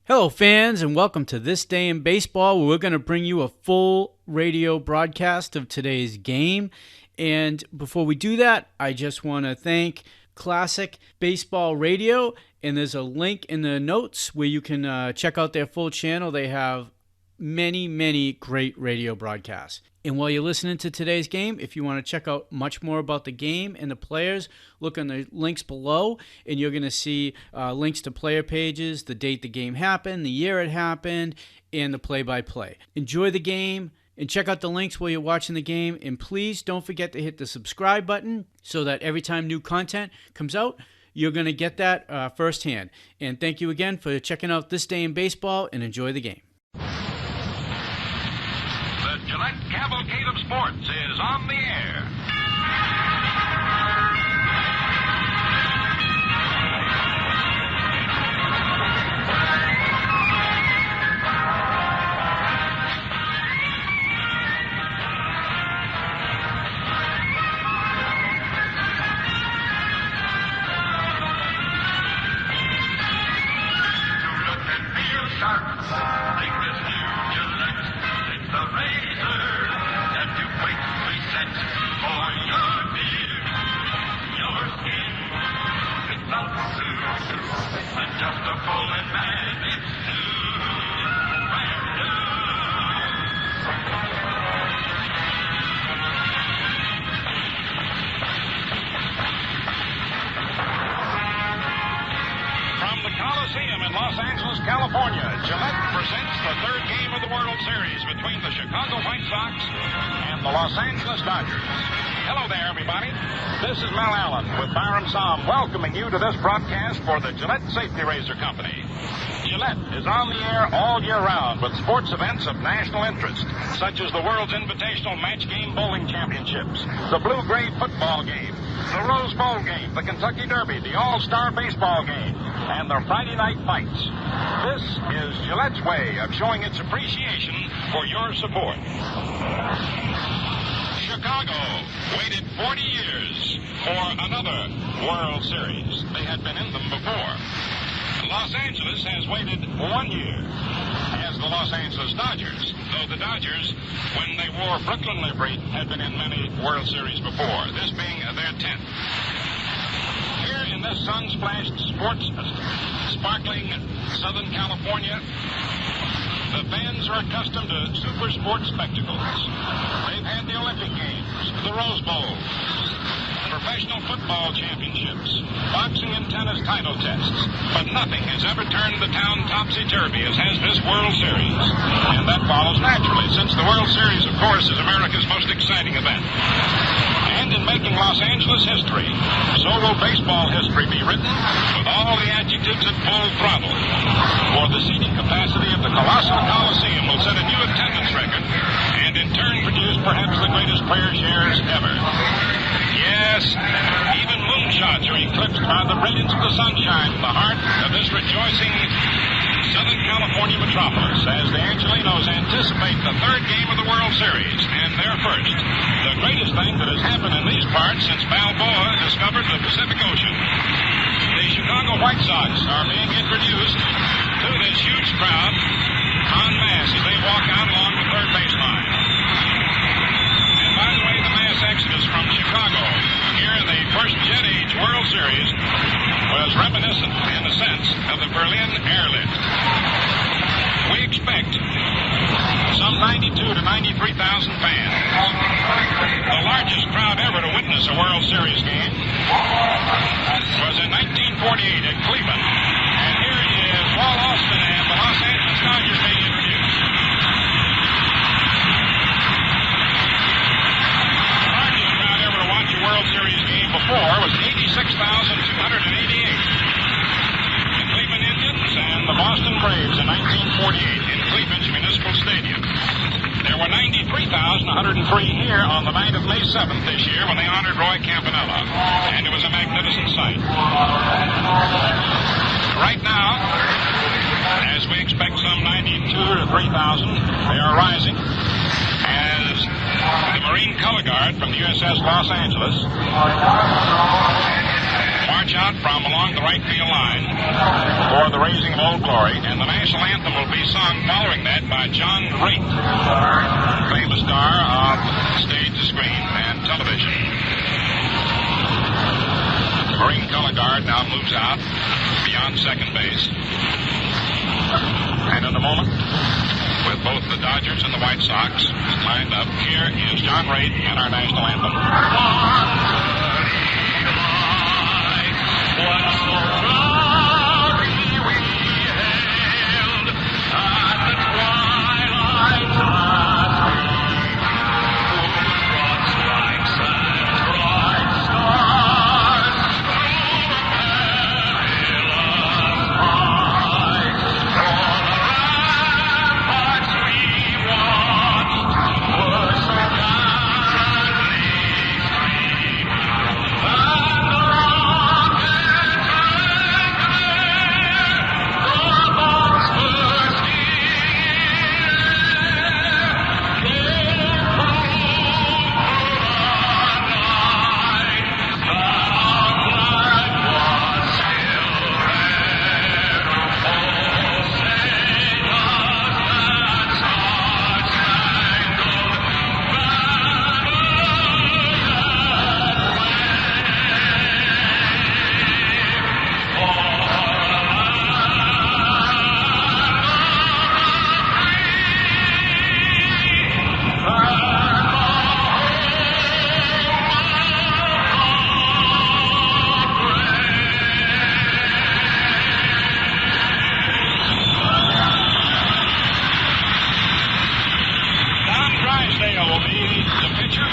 Hello, fans, and welcome to This Day in Baseball, where we're going to bring you a full radio broadcast of today's game. And before we do that, I just want to thank Classic Baseball Radio, and there's a link in the notes where you can check out their full channel. They have many great radio broadcasts. And while you're listening to today's game, if you want to check out much more about the game and the players, look on the links below, and you're going to see links to player pages, the date the game happened, the year it happened, and the play-by-play. Enjoy the game, and check out the links while you're watching the game. And please don't forget to hit the subscribe button so that every time new content comes out, you're going to get that firsthand. And thank you again for checking out This Day in Baseball, and enjoy the game. The Gillette Cavalcade of Sports is on the air. To look and feel sharp, like this new Gillette. It's the razor that you quickly set for your beard, your skin. Without suits, adjustable and magic suit. Brand new. From the Coliseum in Los Angeles, California, Gillette presents the third game of the World Series between the Chicago White Sox and the Los Angeles Dodgers. Hello there, everybody. This is Mel Allen with Byram Som welcoming you to this broadcast for the Gillette Safety Razor Company. Gillette is on the air all year round with sports events of national interest, such as the World's Invitational Match Game Bowling Championships, the Blue-Gray Football Game, the Rose Bowl Game, the Kentucky Derby, the All-Star Baseball Game, and the Friday Night Fights. This is Gillette's way of showing its appreciation for your support. Chicago waited 40 years for another World Series. They had been in them before. Los Angeles has waited 1 year as the Los Angeles Dodgers, though the Dodgers, when they wore Brooklyn livery, had been in many World Series before, this being their 10th. Here in this sun-splashed, sparkling Southern California, the fans are accustomed to super sports spectacles. They've had the Olympic Games, the Rose Bowl, professional football championships, boxing and tennis title tests, but nothing has ever turned the town topsy-turvy as has this World Series. And that follows naturally, since the World Series, of course, is America's most exciting event. And in making Los Angeles history, so will baseball history be written with all the adjectives at full throttle. For the seating capacity of the colossal Coliseum will set a new attendance record and in turn produce perhaps the greatest player shares ever. Yes, even moonshots are eclipsed by the brilliance of the sunshine in the heart of this rejoicing Southern California metropolis as the Angelinos anticipate the third game of the World Series, and their first. The greatest thing that has happened in these parts since Balboa discovered the Pacific Ocean. The Chicago White Sox are being introduced to this huge crowd en masse as they walk out along the third baseline. And by the way, the mass exodus from Chicago here in the first Jet Age World Series was reminiscent, in a sense, of the Berlin airlift. We expect some 92 to 93,000 fans. The largest crowd ever to witness a World Series game was in 1948 at Cleveland. And here is Walt Austin and the Los Angeles Dodgers being introduced. The largest crowd ever to watch a World Series game before was 86,288. The Cleveland Indians and the Boston Braves in 1948 in Cleveland's Municipal Stadium. There were 93,103 here on the night of May 7th this year when they honored Roy Campanella, and it was a magnificent sight. Right now, as we expect some 92 to 3,000, they are rising as the Marine Color Guard from the USS Los Angeles march march out from along the right field line for the raising of Old Glory, and the national anthem will be sung following that by John Raitt, famous star of stage, screen, and television. The Marine color guard now moves out beyond second base. And in a moment, with both the Dodgers and the White Sox lined up, here is John Raitt and our national anthem.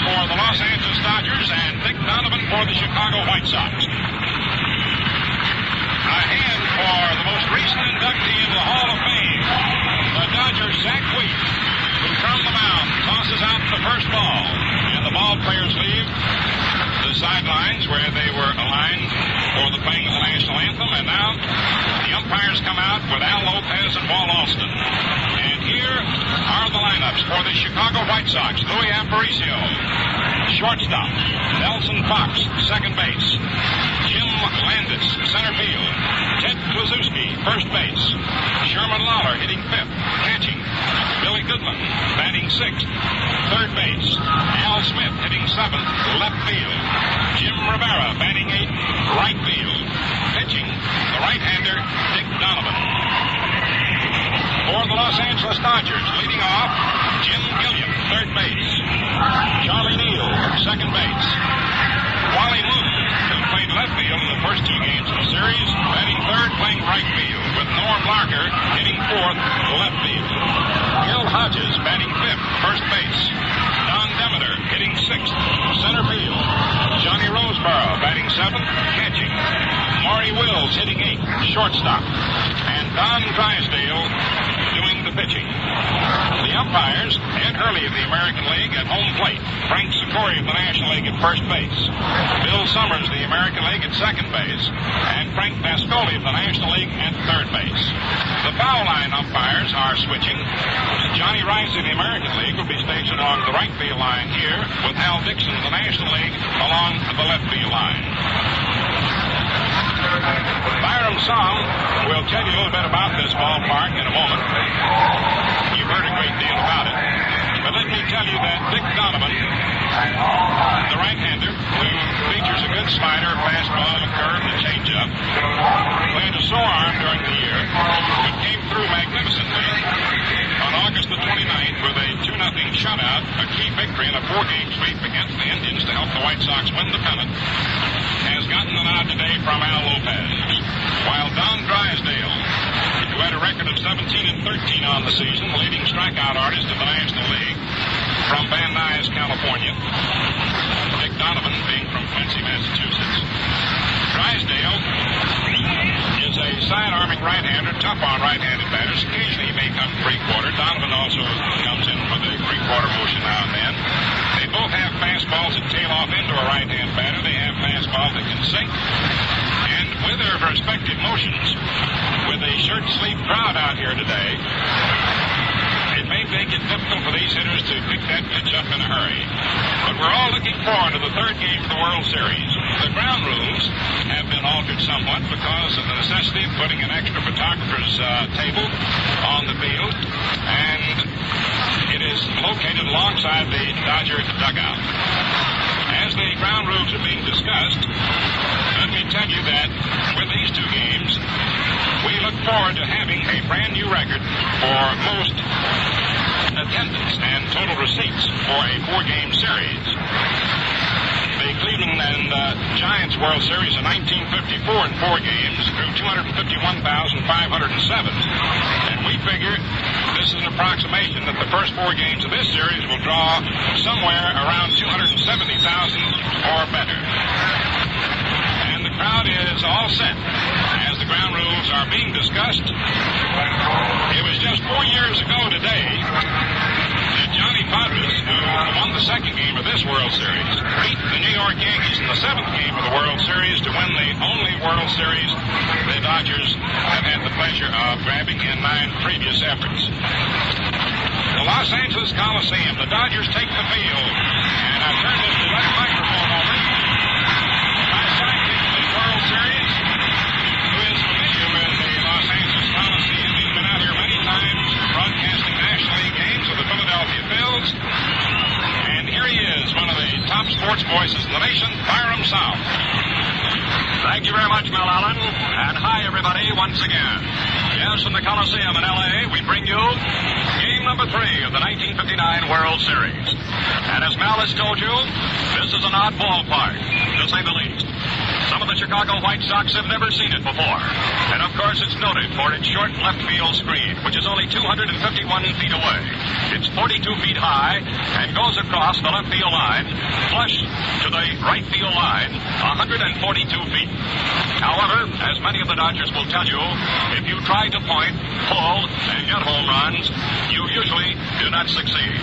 For the Los Angeles Dodgers and Dick Donovan for the Chicago White Sox. A hand for the most recent inductee into the Hall of Fame, the Dodgers' Zach Wheat, who from the mound tosses out the first ball, and the ball players leave the sidelines where they were aligned for the playing of the national anthem, and now the umpires come out with Al Lopez and Walt Alston. And here are the lineups for the Chicago White Sox. Louis Aparicio, shortstop. Nelson Fox, second base. Jim Landis, center field. Ted Posinski, first base. Sherman Lawler hitting fifth, catching. Billy Goodman batting sixth, third base. Al Smith hitting seventh, left field. Jim Rivera batting eighth, right field. Pitching, the right-hander, Dick Donovan. For the Los Angeles Dodgers, leading off, Jim Gillette, third base. Charlie Neal, second base. Wally Moon, who played left field in the first two games of the series, batting third, playing right field, with Norm Larker hitting fourth, left field. Gil Hodges batting fifth, first base. Don Demeter hitting sixth, center field. Johnny Roseboro batting seventh, catching. Maury Wills hitting eighth, shortstop. And Don Drysdale doing the pitching. The umpires, Ed Hurley of the American League at home plate. Frank Sikori of the National League at first base. Bill Summers of the American League at second base. And Frank Pascoli of the National League at third base. The foul line umpires are switching. Johnny Rice of the American League will be stationed along the right field line here, with Hal Dixon of the National League along the left field line. Byram Song will tell you a little bit about this ballpark in a moment. You've heard a great deal about it. But let me tell you that Dick Donovan, the right-hander, who features a good slider, fastball, a curve, and a changeup, played a sore arm during the year, but came through magnificently on August the 29th with a 2-0 shutout, a key victory in a 4-game sweep against the Indians to help the White Sox win the pennant, has gotten the nod today from Al Lopez. While Don Drysdale, who had a record of 17-13 on the season, leading strikeout artist in the National League from Van Nuys, California, Dick Donovan being from Quincy, Massachusetts. Drysdale is a side-arming right-hander, tough on right-handed batters. Occasionally he may come three-quarter. Donovan also comes in with a three-quarter motion now and then. They both have fastballs that tail off into a right-hand batter. They have fastballs that can sink. And with their respective motions, with a shirt-sleeve crowd out here today, it may make it difficult for these hitters to pick that pitch up in a hurry. But we're all looking forward to the third game of the World Series. The ground rules have been altered somewhat because of the necessity of putting an extra photographer's table on the field, and it is located alongside the Dodger dugout. As the ground rules are being discussed, let me tell you that with these two games, we look forward to having a brand new record for most attendance and total receipts for a 4-game series. The Cleveland and Giants World Series in 1954 in 4 games drew 251,507. And we figure this is an approximation that the first 4 games of this series will draw somewhere around 270,000 or better. And the crowd is all set as the ground rules are being discussed. It was just 4 years ago today that Johnny Padres, who won the second game of this World Series, beat the New York Yankees in the 7th game of the World Series to win the only World Series the Dodgers have had the pleasure of grabbing in 9 previous efforts. The Los Angeles Coliseum, the Dodgers take the field, and I turn this direct microphone over. My sidekick in the World Series, who is familiar with the Los Angeles Coliseum. He's been out here many times broadcasting National League games with the Philadelphia Phils. And here he is, one of the top sports voices in the nation, Byram South. Thank you very much, Mel Allen. And hi, everybody, once again. Yes, from the Coliseum in L.A., we bring you game number 3 of the 1959 World Series. And as Mel has told you, this is an odd ballpark, to say the least. Some of the Chicago White Sox have never seen it before. And, of course, it's noted for its short left field screen, which is only 251 feet away. It's 42 feet high and goes across the left field line, flush to the right field line, 142 feet. However, as many of the Dodgers will tell you, if you try to point, pull, and get home runs, you usually do not succeed.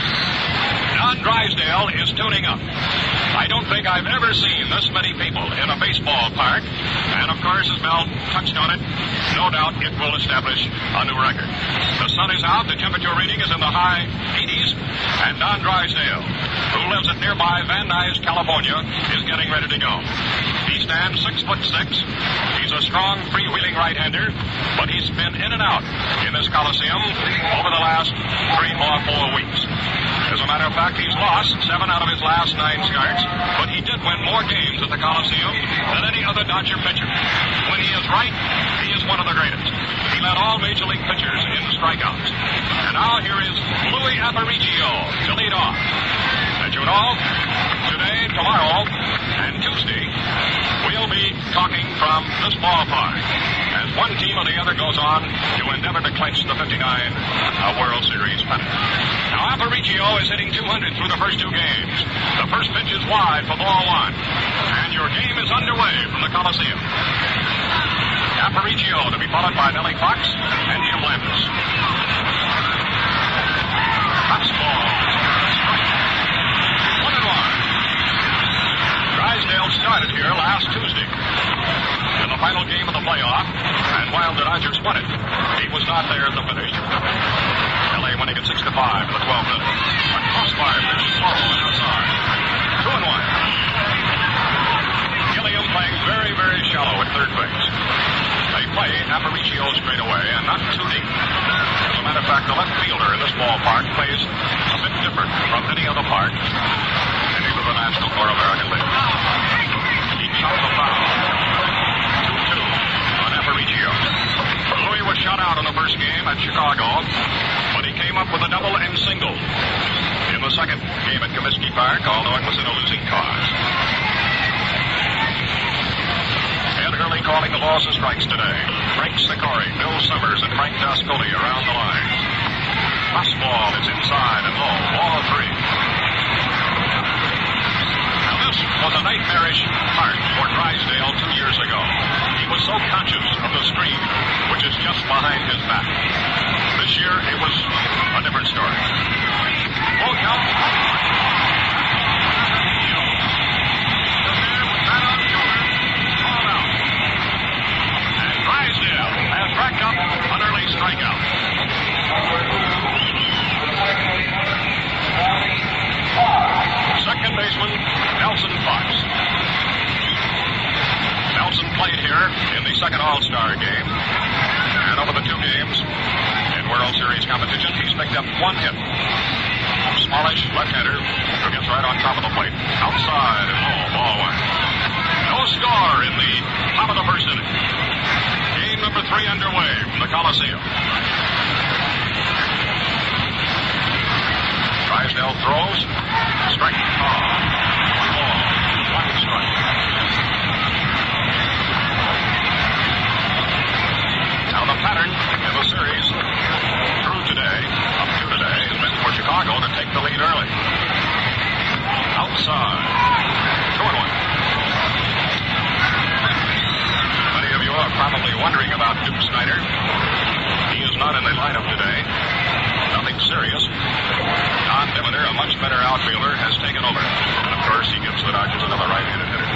Don Drysdale is tuning up. I don't think I've ever seen this many people in a baseball park. And, of course, as Mel touched on it, no doubt it will establish a new record. The sun is out. The temperature reading is in the high 80s. And Don Drysdale, who lives at nearby Van Nuys, California, is getting ready to go. He stands 6'6". He's a strong, freewheeling right-hander, but he's been in and out in this Coliseum over the last 3 or 4 weeks. As a matter of fact, he's lost 7 out of his last 9 starts, but he did win more games at the Coliseum than any other Dodger pitcher. When he is right, he is one of the greatest. He led all Major League pitchers in strikeouts. And now here is Louis Aparicio to lead off. As you know, today, tomorrow, and Tuesday, we'll be talking from this ballpark as one team or the other goes on to endeavor to clinch the 59 World Series pennant. Now, Aparicio is hitting 200 through the first 2 games. The first pitch is wide for ball 1. And your game is underway from the Coliseum. Aparicio to be followed by Nellie Fox and Jim Landis. Fastball. 1-1. Drysdale started here last Tuesday in the final game of the playoff, and while the Dodgers won it, he was not there at the finish. L.A. winning at 6-5 in the 12th inning. A crossfire pitch slow and outside. 2-1. Gilliam playing very, very shallow at third base. They play Aparicio straight away and not too deep. As a matter of fact, the left fielder in this ballpark plays a bit different from any other park in either the National or American League. He chopped the foul. 2-2 on Aparicio. Louis was shut out in the first game at Chicago, but he came up with a double and single in the second game at Comiskey Park, although it was in a losing cause. Ed Hurley calling the balls and strikes today. Frank Sikori, Bill Summers, and Frank Dascoli around the line. Fastball is inside and low. Ball 3. Now this was a nightmarish part for Drysdale 2 years ago. He was so conscious of the screen, which is just behind his back. This year, it was a different story. Full count. And Drysdale has racked up an early strikeout. Second baseman, Nelson Fox. homer in the second All-Star game. And over the 2 games in World Series competition, he's picked up 1 hit. Smallish left-hander who gets right on top of the plate. Outside and low, ball 1. No score in the top of the first inning. Game number 3 underway from the Coliseum. Drysdale throws. Strike. Oh. 1 ball. 1 strike. Now the pattern in the series through today, up to today, has been for Chicago to take the lead early. Outside. 2-1. Many of you are probably wondering about Duke Snider. He is not in the lineup today. Nothing serious. Don Drysdale, a much better outfielder, has taken over. And of course, he gives the Dodgers another right-handed hitter.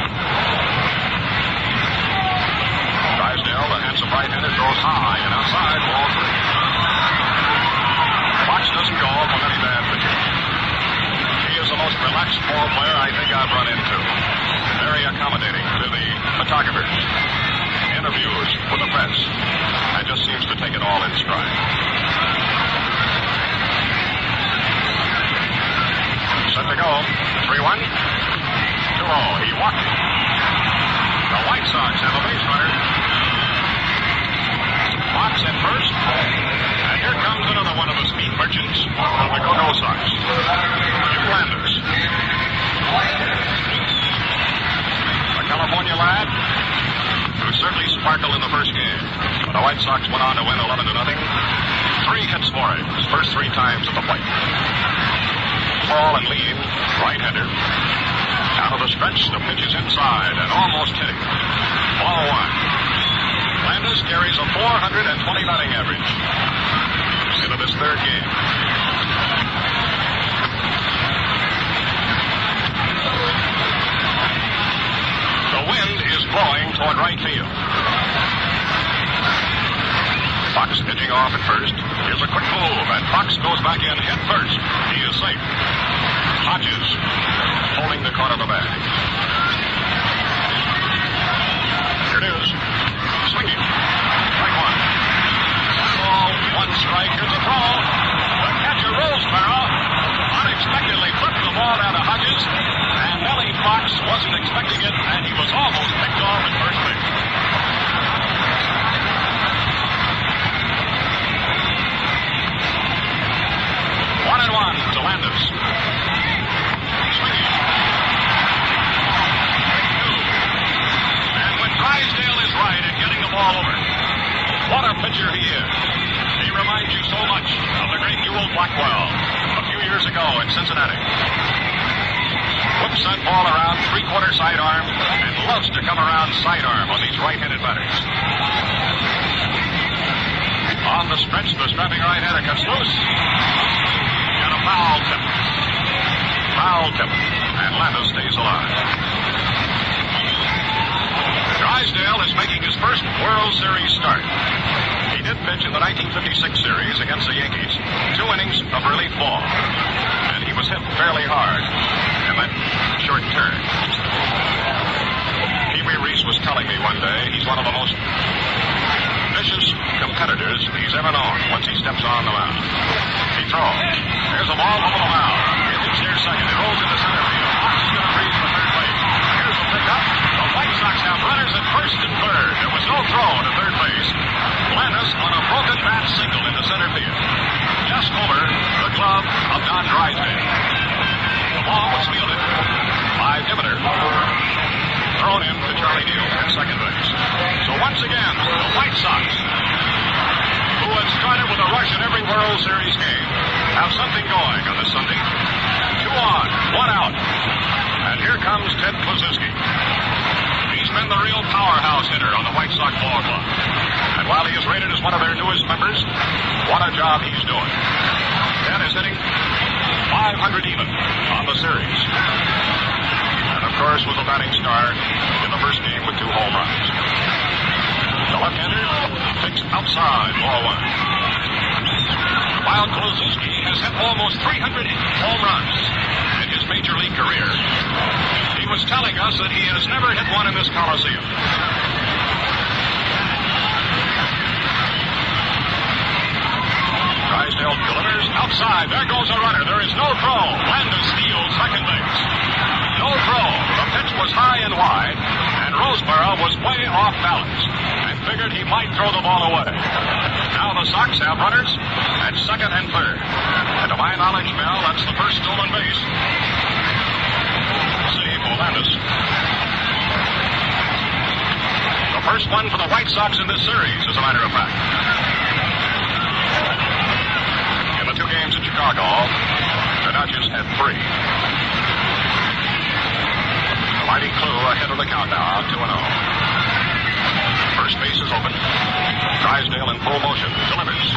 Drysdale, the handsome right-hander, throws high and outside, ball 3. Fox doesn't go from any bad pitching. He is the most relaxed ball player I think I've run into. Very accommodating to the photographers, interviews with the press, and just seems to take it all in stride. Set to go. 3-1. 2-0. He walked it. The White Sox have a base runner. Fox at first. And here comes another one of the speed merchants of the Go-Go Sox. Landis. A California lad who certainly sparkled in the first game. But the White Sox went on to win 11-0. 3 hits for him his first 3 times at the plate. Tall and lean right-hander. Down to the stretch, the pitch is inside and almost hitting. Ball 1. Landis carries a 420 batting average into this 3rd game. The wind is blowing toward right field. Fox edging off at first. Here's a quick move, and Fox goes back in head first. He is safe. Hodges holding the corner of the bag. Here it is. Swinging. Strike 1. 1 ball, 1 strike. Here's a throw. The catcher, Roseboro, unexpectedly flipped the ball down to Hodges, and Nellie Fox wasn't expecting it, and he was almost picked off at first base. To Landis. Swinging. And when Drysdale is right in getting the ball over, what a pitcher he is. He reminds you so much of the great Ewell Blackwell a few years ago in Cincinnati. Whips that ball around 3/4 sidearm and loves to come around sidearm on these right-handed batters. On the stretch, the strapping right-hander cuts loose. And a foul tip. Foul tip. And Landis stays alive. Drysdale is making his first World Series start. He did pitch in the 1956 series against the Yankees. 2 innings of relief ball. And he was hit fairly hard in that short turn. Pee Wee Reese was telling me one day he's one of the most vicious competitors he's ever known once he steps on the mound. He throws. There's a ball over the mound. It's near second. It rolls into center field. Fox is going to freeze for third base. Here's the pickup. The White Sox have runners at first and third. There was no throw to third base. Landis on a broken bat single into center field. Just over the glove of Don Drysdale. The ball was fielded by Gillette. Thrown in to Charlie Neal at second base. So once again, the White Sox, who had started with a rush in every World Series game, have something going on this Sunday. 2 on, 1 out. And here comes Ted Posinski. He's been the real powerhouse hitter on the White Sox ball club. And while he is rated as one of their newest members, what a job he's doing. Ted is hitting 500 even on the series. And of course was a batting star in the first game with 2 home runs. The left-hander picks outside, ball 1. While Posinski has hit almost 300 home runs in his major league career, he was telling us that he has never hit one in this Coliseum. outside. There goes a runner. There is no throw. Landis steals second base. No throw. The pitch was high and wide, and Roseboro was way off balance and figured he might throw the ball away. Now the Sox have runners at second and third. And to my knowledge, Mel, that's the first stolen base. Save for Landis. The first one for the White Sox in this series, as a matter of fact. In the 2 games in Chicago, the Dodgers had 3. The mighty Clue ahead of the countdown, 2-0. First base is open. Drysdale in full motion. Delivers.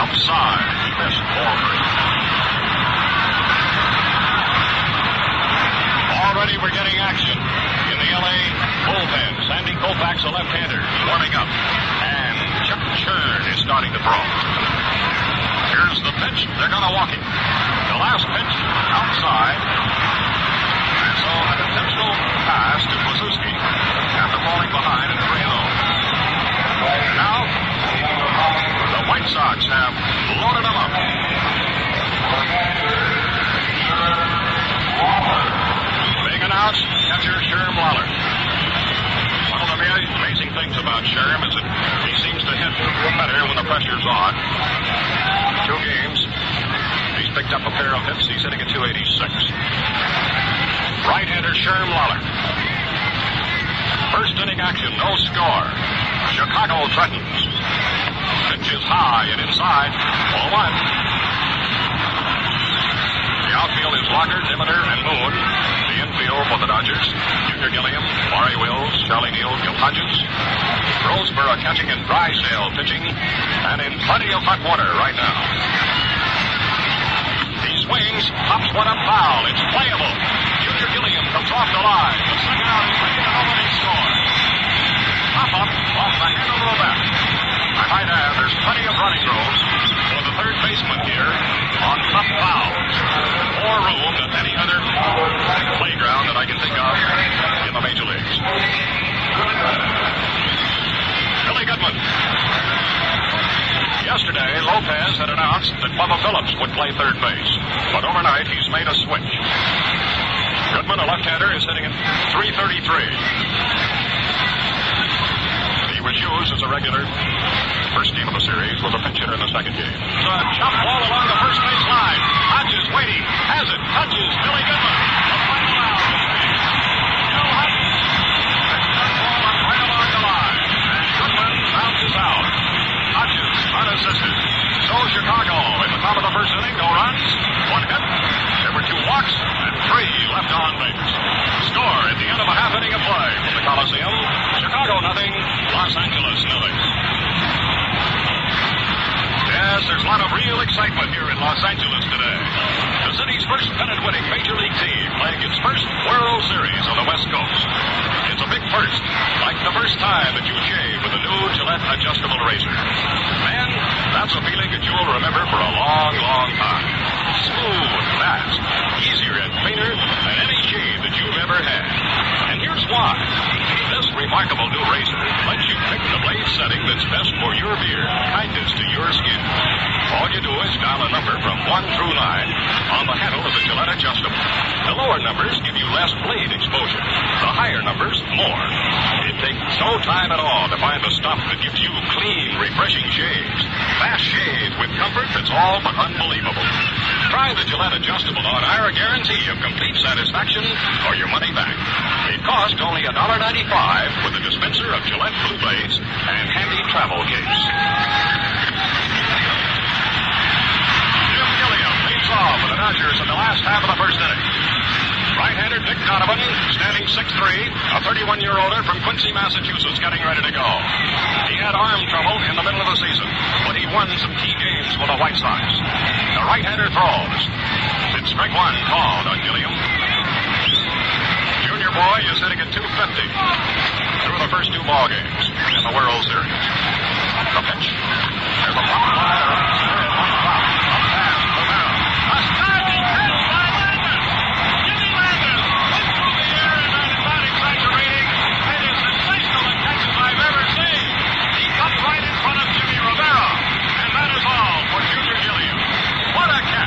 Outside. He missed. Ball 3. Already we're getting action in the L.A. bullpen. Sandy Koufax, a left-hander, warming up. And Chuck Churn is starting to throw. Here's the pitch. They're going to walk him. The last pitch outside. And so an intentional pass to Posinski after falling behind at 3-0. Now, the White Sox have loaded them up. Being announced, catcher Sherm Lawler. One of the very amazing things about Sherm is that he seems to hit better when the pressure's on. 2 games, he's picked up a pair of hits. He's hitting at 286. Right-hander Sherm Lawler. First inning action, no score. Chicago threatens. Pitch is high and inside. 0-1. The outfield is Locker, Demeter, and Moon. The infield for the Dodgers, Junior Gilliam, Maury Wills, Charlie Neal, Gil Hodges. Roseboro catching and Drysdale pitching. And in plenty of hot water right now. He swings, pops one up foul. It's playable. Junior Gilliam comes off the line. The second out is taken, and nobody scores. Pop up off the handle of the bat. I might add, there's plenty of running room for the third baseman here on top fouls. More room than any other playground that I can think of in the major leagues. Billy Goodman. Yesterday, Lopez had announced that Bubba Phillips would play third base, but overnight he's made a switch. Goodman, a left-hander, is hitting at 333. He was used as a regular first game of the series, was a pinch hitter in the second game. So a jump ball along the first base line. Hodges waiting, has it, touches Billy Goodman. The final out. Gil Hodges. Next that ball up right along the line. And Goodman bounces out. Hodges unassisted. So Chicago in the top of the first inning, no runs, 1 hit. There were 2 walks and 3 left on base. Score at the end of a half inning of play from the Coliseum. Chicago nothing, Los Angeles nothing. Yes, there's a lot of real excitement here in Los Angeles today. The city's first pennant-winning Major League team playing its first World Series on the West Coast. It's a big first, like the first time that you shave with a new Gillette adjustable razor. Man, that's a feeling that you'll remember for a long, long time. Smooth, fast, easier and cleaner than any shave that you've ever had. And here's why. This remarkable new razor lets you pick the blade setting that's best for your beard, kindest to your skin. All you do is dial a number from 1 through 9 on the handle of the Gillette adjustable. The lower numbers give you less blade exposure. The higher numbers, more. It takes no time at all to find the stuff that gives you clean, refreshing shaves. Fast shaves with comfort that's all but unbelievable. Try the Gillette adjustable on our guarantee of complete satisfaction or your money back. It costs only $1.95 with a dispenser of Gillette Blue Blades and handy travel case. Jim Gilliam leads off for the Dodgers in the last half of the first inning. Right-hander Dick Donovan, standing 6'3", a 31-year-older from Quincy, Massachusetts, getting ready to go. He had arm trouble in the middle of the season, but he won some key games for the White Sox. The right-hander throws. It's strike 1 called on Gilliam. Junior boy is hitting at 250 through the first 2 ball games in the World Series. The pitch. There's a pop fly. On the top. Up past Romero. A starting catch by Landis. Jimmy Landis went through the air, and I'm not exaggerating. It is sensational the catches I've ever seen. He comes right in front of Jimmy Romero, and that is all for Junior Gilliam. What a catch!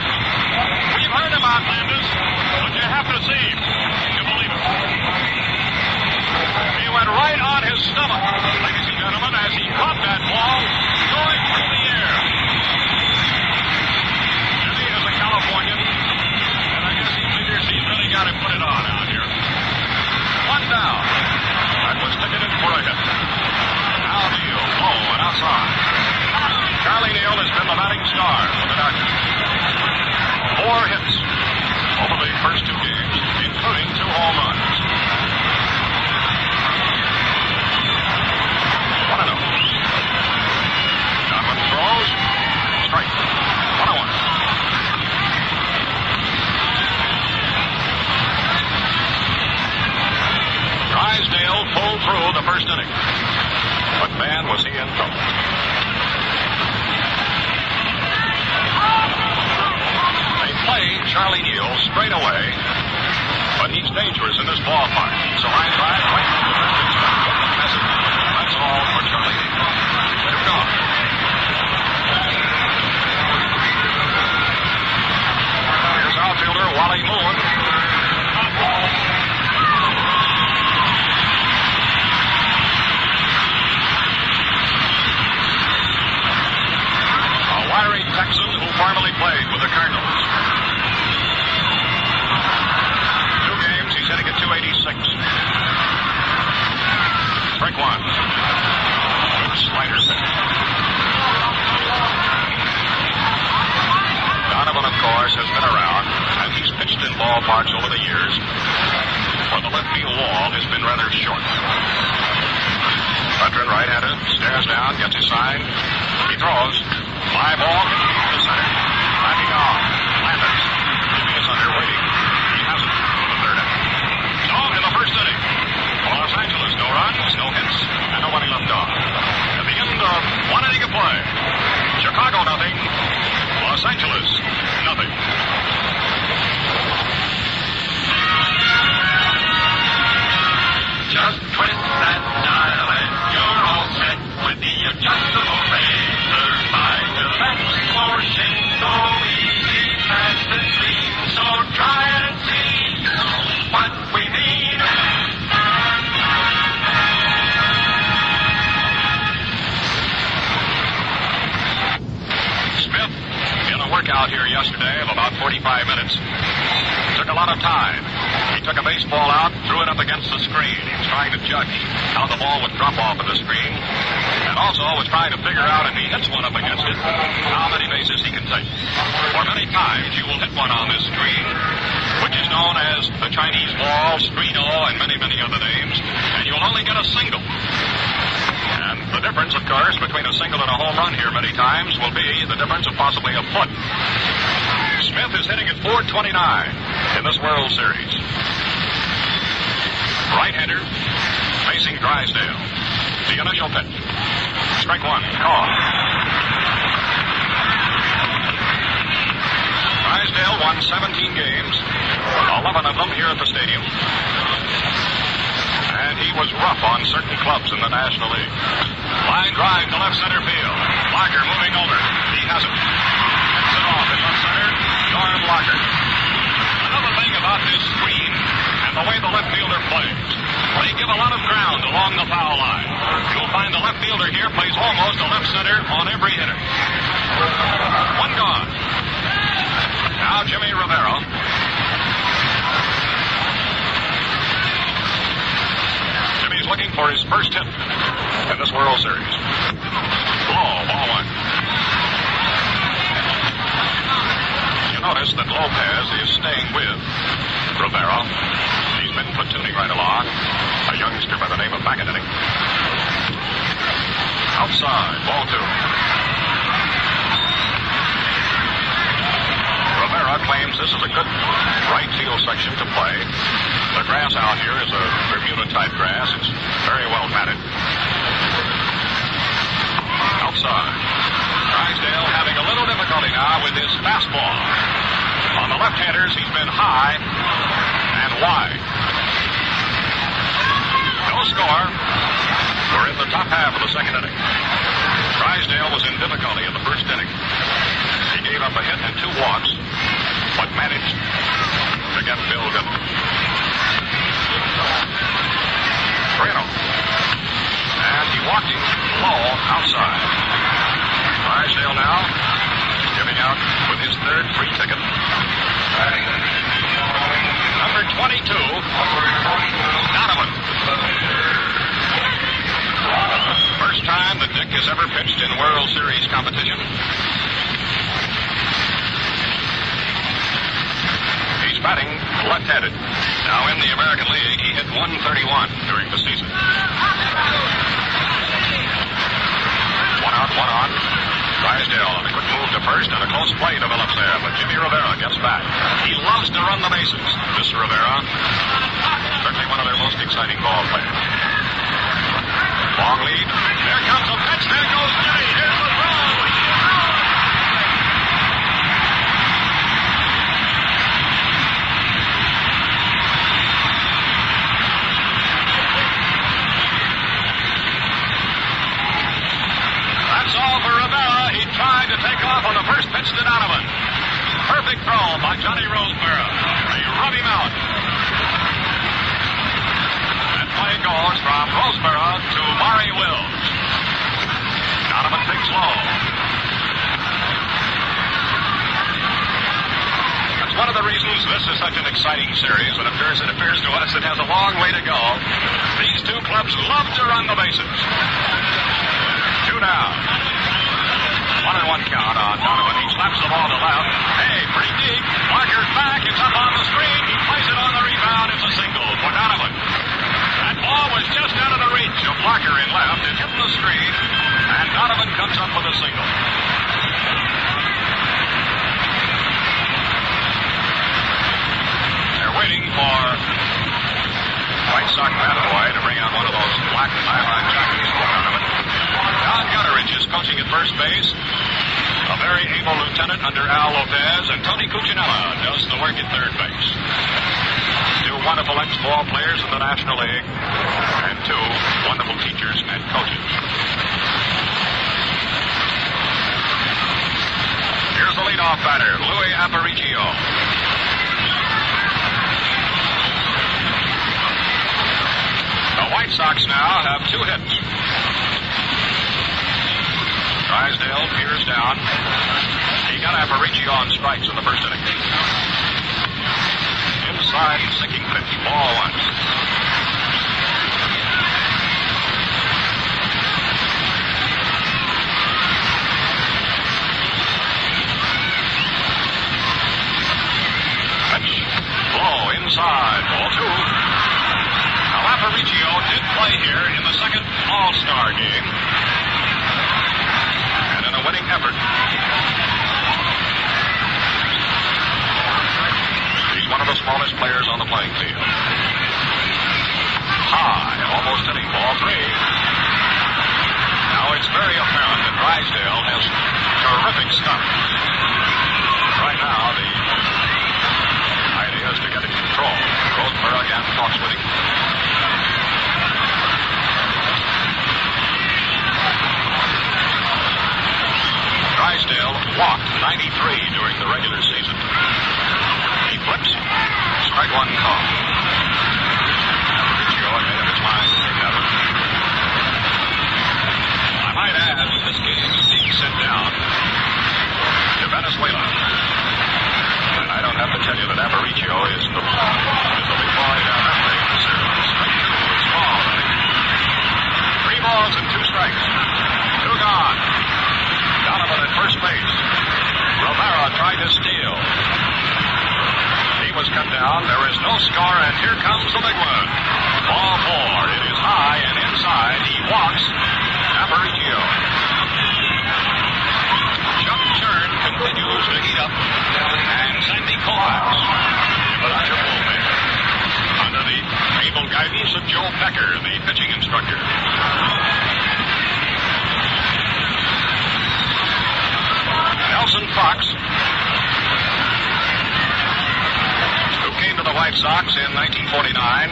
Charlie Neal straight away. But he's dangerous in this ballpark. So line drive, right to the first baseman. Good message. That's all for Charlie Neal. They're gone. Here's outfielder Wally Moon. A wiry Texan who formerly played with the Cardinals. He's hitting at 286. Strike one. Good slider pitch. Donovan, of course, has been around, and he's pitched in ballparks over the years where the left field wall has been rather short. Veteran right-hander stares down, gets his sign. He throws. Fly ball to center. Backing off. Landis. Jimmy is under, waiting. He has it. So, in the first inning, Los Angeles, no runs, no hits, and nobody left off. At the end of one inning of play, Chicago nothing, Los Angeles nothing. Just twist that dial and you're all set with the adjustable razor by Gillette. For shave so easy, fast and clean, so try and see what we mean. Smith, in a workout here yesterday of about 45 minutes, took a lot of time. He took a baseball out, threw it up against the screen. He was trying to judge how the ball would drop off of the screen, and also was trying to figure out if he hits one up against it, how many bases he can take. For many times you will hit one on this screen, which is known as the Chinese wall, screeno, and many, many other names, and you'll only get a single. And the difference, of course, between a single and a home run here many times will be the difference of possibly a foot. Smith is hitting at 429 in this World Series. Right-hander facing Drysdale. The initial pitch. Strike one. Call. Drysdale won 17 games, 11 of them here at the stadium. And he was rough on certain clubs in the National League. Line drive to left center field. Locker moving over. He has it. Gets it off in left center. Norm Locker. Another thing about this screen and the way the left fielder plays, they give a lot of ground along the foul line. You'll find the left fielder here plays almost a left center on every hitter. One gone. Now Jimmy Rivera. Jimmy's looking for his first hit in this World Series. Ball one. You notice that Lopez is staying with Rivera. He's been platooning right along. A youngster by the name of McEnany. Outside, ball two. Rivera claims this is a good right field section to play. The grass out here is a Bermuda-type grass. It's very well matted. Outside. Drysdale having a little difficulty now with his fastball. On the left-handers, he's been high and wide. No score. We're in the top half of the second inning. Drysdale was in difficulty in the first inning. He gave up a hit and 2 walks, but managed to get Bill Good. Moreno. And he walked him low outside. Drysdale now giving out with his third free ticket. Number 22, Donovan. First time that Dick has ever pitched in World Series competition. He's batting left-handed. Now in the American League, he hit 131 during the season. One out, one on. Drysdale on a quick move to first, and a close play develops there, but Jimmy Rivera gets back. He loves to run the bases, this Rivera. Certainly one of their most exciting ball players. Long lead. There comes a pitch. There goes Jimmy. Here's the throw. on Johnny Roseboro. They rub him out. And play goes from Roseboro to Maury Wills. Donovan picks low. That's one of the reasons this is such an exciting series. It appears to us it has a long way to go. These two clubs love to run the bases. 2 down. 1-1 count on Donovan. He slaps the ball to left. Hey, pretty deep. Barker's back. It's up on the screen. He plays it on the rebound. It's a single for Donovan. That ball was just out of the reach of Barker in left. It hit the screen, and Donovan comes up with a single. They're waiting for White Sox Boy to bring out one of those black nylon jackets for Donovan. Don Gutteridge is coaching at first base. A very able lieutenant under Al Lopez, and Tony Cuccinella does the work at third base. 2 wonderful ex-ball players in the National League, and 2 wonderful teachers and coaches. Here's the leadoff batter, Louis Aparicio. The White Sox now have 2 hits. Drysdale peers down. He got Aparicio on strikes in the first inning. Inside, sinking pitch. Ball 1. Pitch. Low inside. Ball 2. Now, Aparicio did play here in the second All-Star game. And in a winning effort. One of the smallest players on the playing field. High, almost hitting ball 3. Now it's very apparent that Drysdale has terrific stuff. Right now, the idea is to get it control. Roseboro again talks with him. Drysdale walked 93 during the regular season. He flips. Strike 1 call. Aparicio ahead of his line. I might add, this game is being sent down to Venezuela. And I don't have to tell you that Aparicio is the big boy down that way in the series. Strike 2 is called. 3 balls and 2 strikes. 2 gone. Donovan at first base. Rivera tried to steal. He was cut down. There is no score, and here comes the big one. Ball 4. It is high and inside. He walks. Aparicio. Chuck Churn continues to heat up. And Sandy Koufax is your bullpen. Under the able guidance of Joe Becker, the pitching instructor. Nelson Fox, who came to the White Sox in 1949.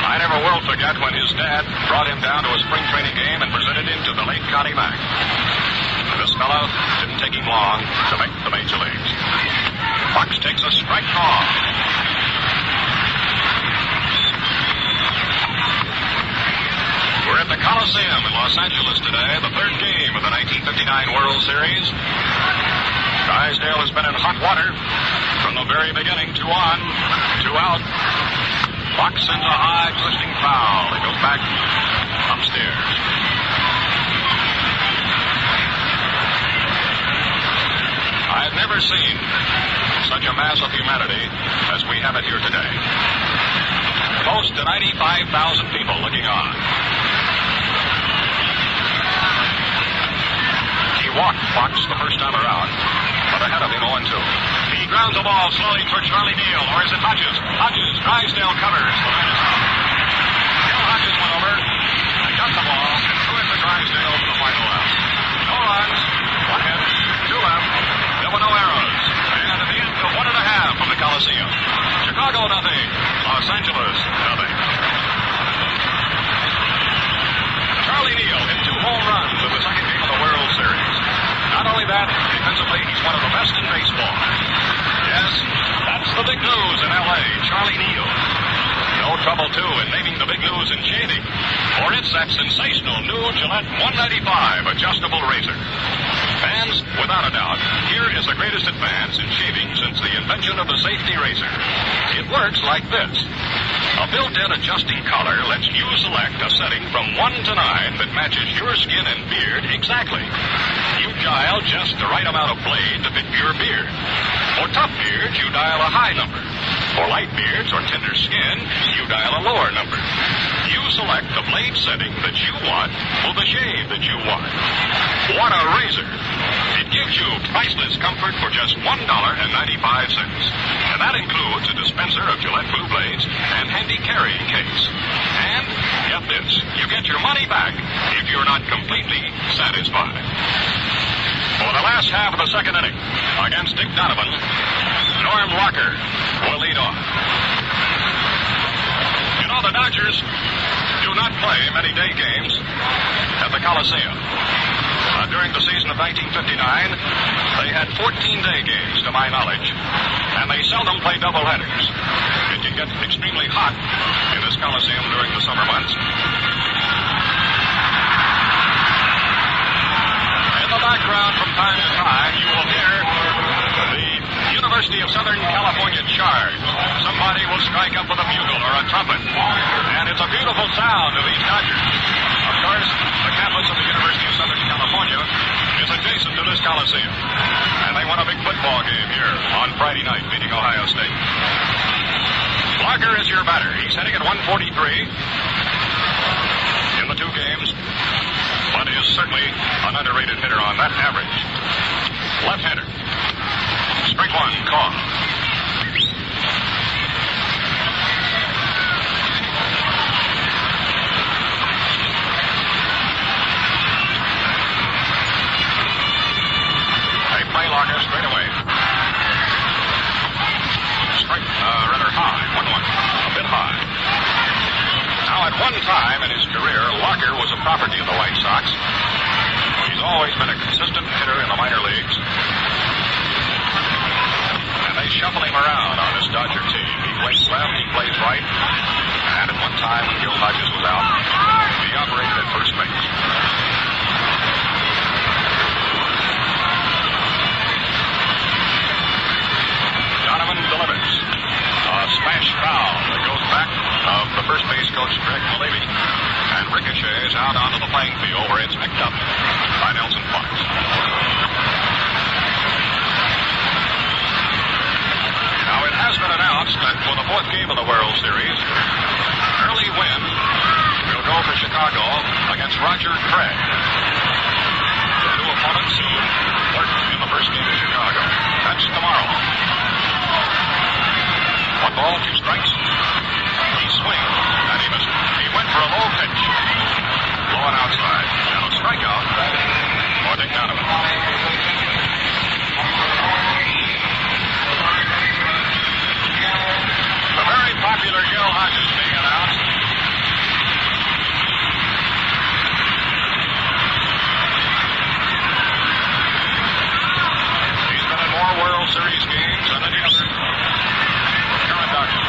I never will forget when his dad brought him down to a spring training game and presented him to the late Connie Mack. This fellow didn't take him long to make the major leagues. Fox takes a strike call. We're at the Coliseum in Los Angeles today, the 3rd game of the 1959 World Series. Drysdale has been in hot water from the very beginning. 2 on, 2 out. Fox sends a high, twisting foul. He goes back upstairs. I've never seen such a mass of humanity as we have it here today. Close to 95,000 people looking on. He walked Fox the first time around, but ahead of him 0-2. He grounds the ball slowly toward Charlie Neal, or is it Hodges? Hodges, Drysdale covers. The man is out. Neil Hodges went over and got the ball and threw it to Drysdale for the final out. No runs, 1 hit, 2 left. There were no errors. And at the end of 1.5 from the Coliseum, Chicago nothing, Los Angeles nothing. Charlie Neal hit 2 home runs in the second game of the World Series. Not only only that, defensively, he's one of the best in baseball. Yes, that's the big news in L.A., Charlie Neal. No trouble, too, in naming the big news in shaving. For it's that sensational new Gillette 195 adjustable razor. Fans, without a doubt, here is the greatest advance in shaving since the invention of the safety razor. It works like this. A built-in adjusting collar lets you select a setting from 1 to 9 that matches your skin and beard exactly. You dial just the right amount of blade to fit your beard. For tough beards, you dial a high number. For light beards or tender skin, you dial a lower number. You select the blade setting that you want for the shave that you want. What a razor! It gives you priceless comfort for just $1.95. And that includes a dispenser of Gillette Blue Blades and handy carrying case. And, get this, you get your money back if you're not completely satisfied. For the last half of the second inning, against Dick Donovan, Norm Locker will lead off. You know, the Dodgers do not play many day games at the Coliseum. During the season of 1959, they had 14-day games, to my knowledge, and they seldom play doubleheaders. It can get extremely hot in this Coliseum during the summer months. In the background, from time to time, you will hear the University of Southern California Charge. Somebody will strike up with a bugle or a trumpet, and it's a beautiful sound to these Dodgers. Of course, the campus of the University of Southern California is adjacent to this Coliseum, and they won a big football game here on Friday night, beating Ohio State. Larker is your batter. He's hitting at 143 in the two games, but is certainly an underrated hitter on that average. Left-hander. Strike one, call. Play Locker straight away. Strike, rather high, 1-1. A bit high. Now, at one time in his career, Locker was a property of the White Sox. He's always been a consistent hitter in the minor leagues. And they shuffle him around on this Dodger team. He plays left, he plays right. And at one time, when Gil Hodges was out, he operated at first base. Donovan delivers a smash foul that goes back of the first base coach, Greg Levy, and ricochets out onto the playing field where it's picked up by Nelson Fox. Now, it has been announced that for the fourth game of the World Series, Early Wynn will go for Chicago against Roger Craig. The two opponents who worked in the first game in Chicago. That's tomorrow. 1 ball, 2 strikes. He swings, and he missed. He went for a low pitch. Blowing outside. And a strikeout for Dick Donovan. The very popular Gil Hodges being announced. He's been in more World Series games than any other current Dodger.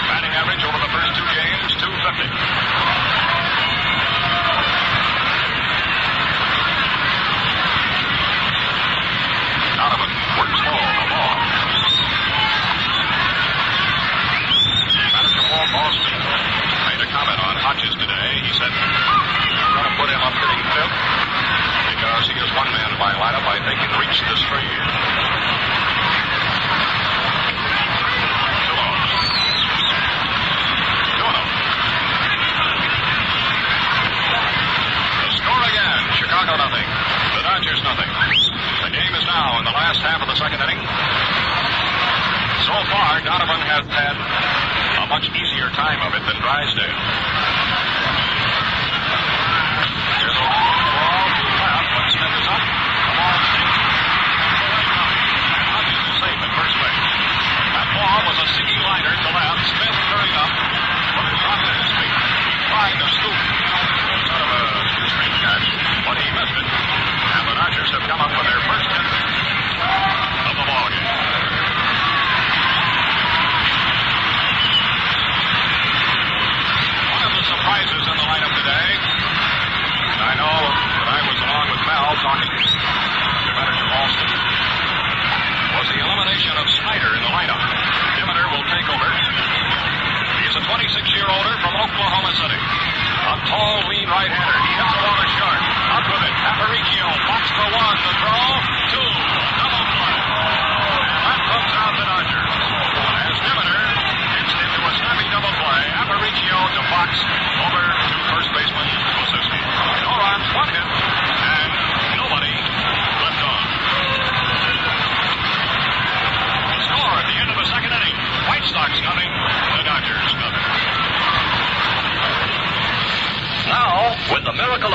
Batting average over the first 2 games, 250. Donovan works low, the ball. Manager Walt Boston made a comment on Hodges today. He said, I'm going to put him up hitting fifth because he is one man in my lineup I think can reach the screen. Chicago nothing. The Dodgers nothing. The game is now in the last half of the second inning. So far, Donovan has had a much easier time of it than Drysdale. Here's a ball to left when Smith is up. The ball sticks. And Hodges is safe at first base. That ball was a sinking liner to left. Smith hurried up, but it dropped at his feet. He tried to scoop. Sort of a shoestring catch, but he missed it. And the Dodgers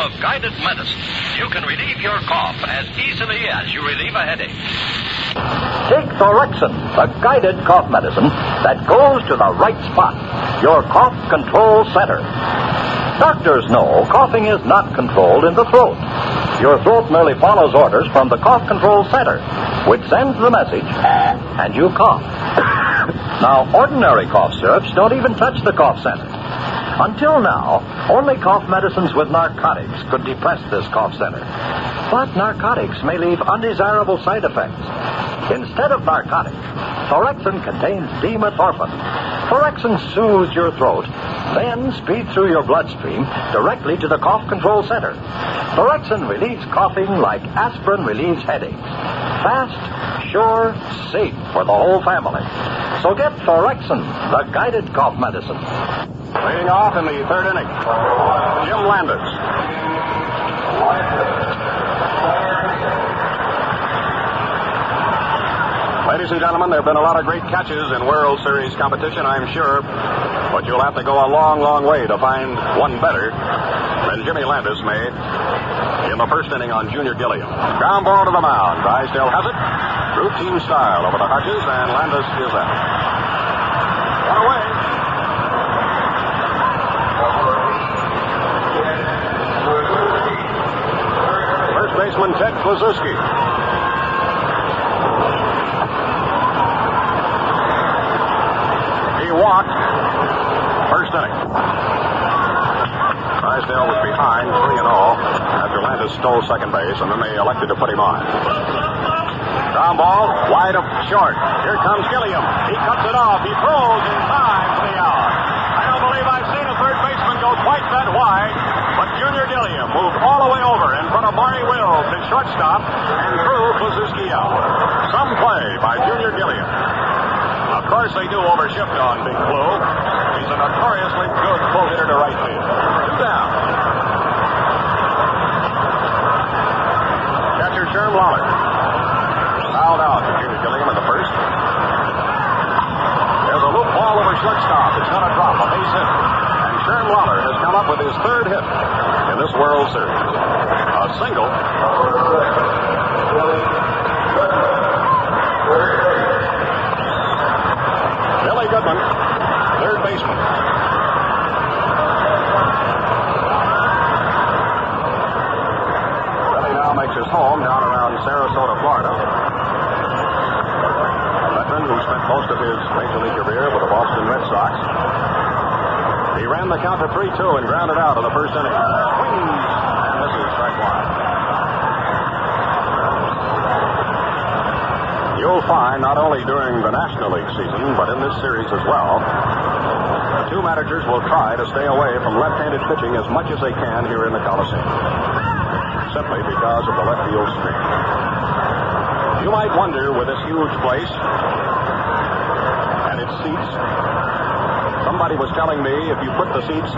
of guided medicine. You can relieve your cough as easily as you relieve a headache. Take Thorexin, the guided cough medicine that goes to the right spot, your cough control center. Doctors know coughing is not controlled in the throat. Your throat merely follows orders from the cough control center, which sends the message, and you cough. Now, ordinary cough syrups don't even touch the cough center. Until now, only cough medicines with narcotics could depress this cough center. But narcotics may leave undesirable side effects. Instead of narcotics, Thorexin contains dimethorphan. Thorexin soothes your throat, then speeds through your bloodstream directly to the cough control center. Thorexin relieves coughing like aspirin relieves headaches. Fast, sure, safe for the whole family. So get Thorexin, the guided cough medicine. Leading off in the third inning, Jim Landis. Ladies and gentlemen, there have been a lot of great catches in World Series competition, I'm sure, but you'll have to go a long, long way to find one better than Jimmy Landis made in the first inning on Junior Gilliam. Ground ball to the mound. Drysdale has it. Routine style over the Hutches, and Landis is at it. One away. First baseman Ted Posinski. He walked first inning. Drysdale was behind 3-0 after Landis stole second base, and then they elected to put him on. Ground ball, wide of short. Here comes Gilliam. He cuts it off. He throws in time for the out. I don't believe I've seen a third baseman go quite that wide, but Junior Gilliam moved all the way over in front of Maury Wills, his shortstop, and threw Posinski out. Some play by Junior Gilliam. Of course, they do overshift on Big Blue. He's a notoriously good pull hitter to right field. 2 down. Catcher Sherm Lawler. Fouled out to Junior Gilliam in the first. There's a loop ball over shortstop. It's going to drop a base hit. And Sherm Lawler has come up with his third hit in this World Series. A single. Billy Goodman, third baseman. Billy now makes his home down around Sarasota, Florida. Who spent most of his major league career with the Boston Red Sox. He ran the count to 3-2 and grounded out in the first inning. Swings and misses strike one. You'll find not only during the National League season, but in this series as well, the two managers will try to stay away from left-handed pitching as much as they can here in the Coliseum, simply because of the left field screen. You might wonder, with this huge place and its seats, somebody was telling me if you put the seats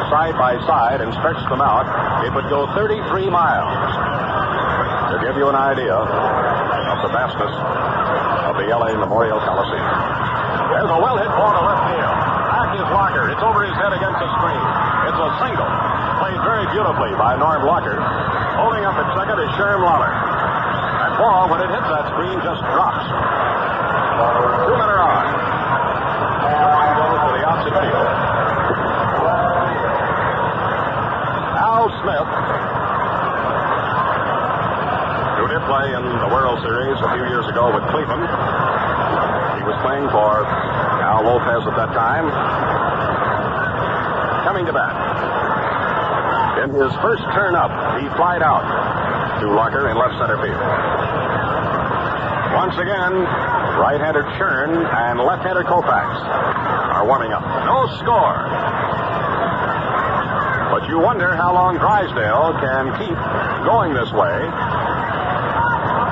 side by side and stretched them out, it would go 33 miles. To give you an idea of the vastness of the L.A. Memorial Coliseum. There's a well-hit ball to left field. Back is Locker. It's over his head against the screen. It's a single. Played very beautifully by Norm Locker. Holding up at second is Sherm Lawler. That ball, when it hits that screen, just drops. 2 men are on. Line goes to the opposite field. Al Smith, who did play in the World Series a few years ago with Cleveland. He was playing for Al Lopez at that time. Coming to bat. In his first turn up, he flied out to Locker in left center field. Once again, right-hander Churn and left-hander Koufax are warming up. No score. But you wonder how long Drysdale can keep going this way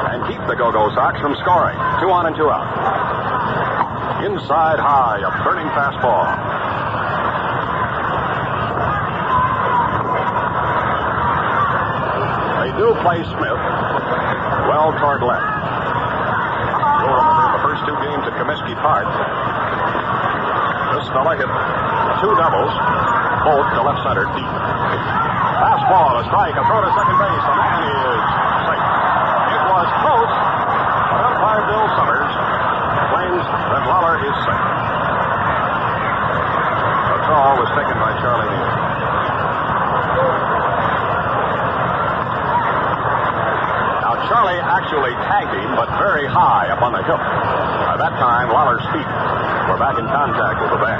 and keep the Go-Go Sox from scoring. 2 on and 2 out. Inside high, a burning fastball. They do play Smith well toward left. You'll remember the first 2 games at Comiskey Park. This fella hit 2 doubles, both to left center deep. fastball, a strike, a throw to second base. The man is safe. It was close, but umpire Bill Summers claims that Lawler is safe. The throw was taken by Charlie Neal. Now, Charlie actually tagged him, but very high up on the hill. By that time, Lawler's feet were back in contact with the bag.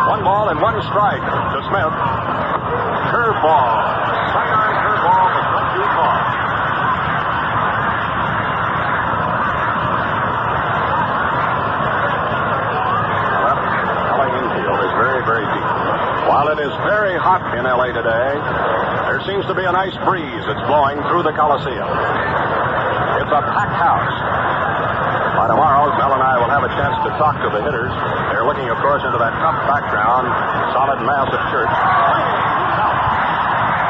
1 ball and 1 strike to Smith. Curveball. Sidearm curveball was not too far. Well, LA infield is very, very deep. While it is very hot in LA today, there seems to be a nice breeze that's blowing through the Coliseum. It's a packed house. By tomorrow, Mel and I will have a chance to talk to the hitters. They're looking, of course, into that tough background, solid mass of church.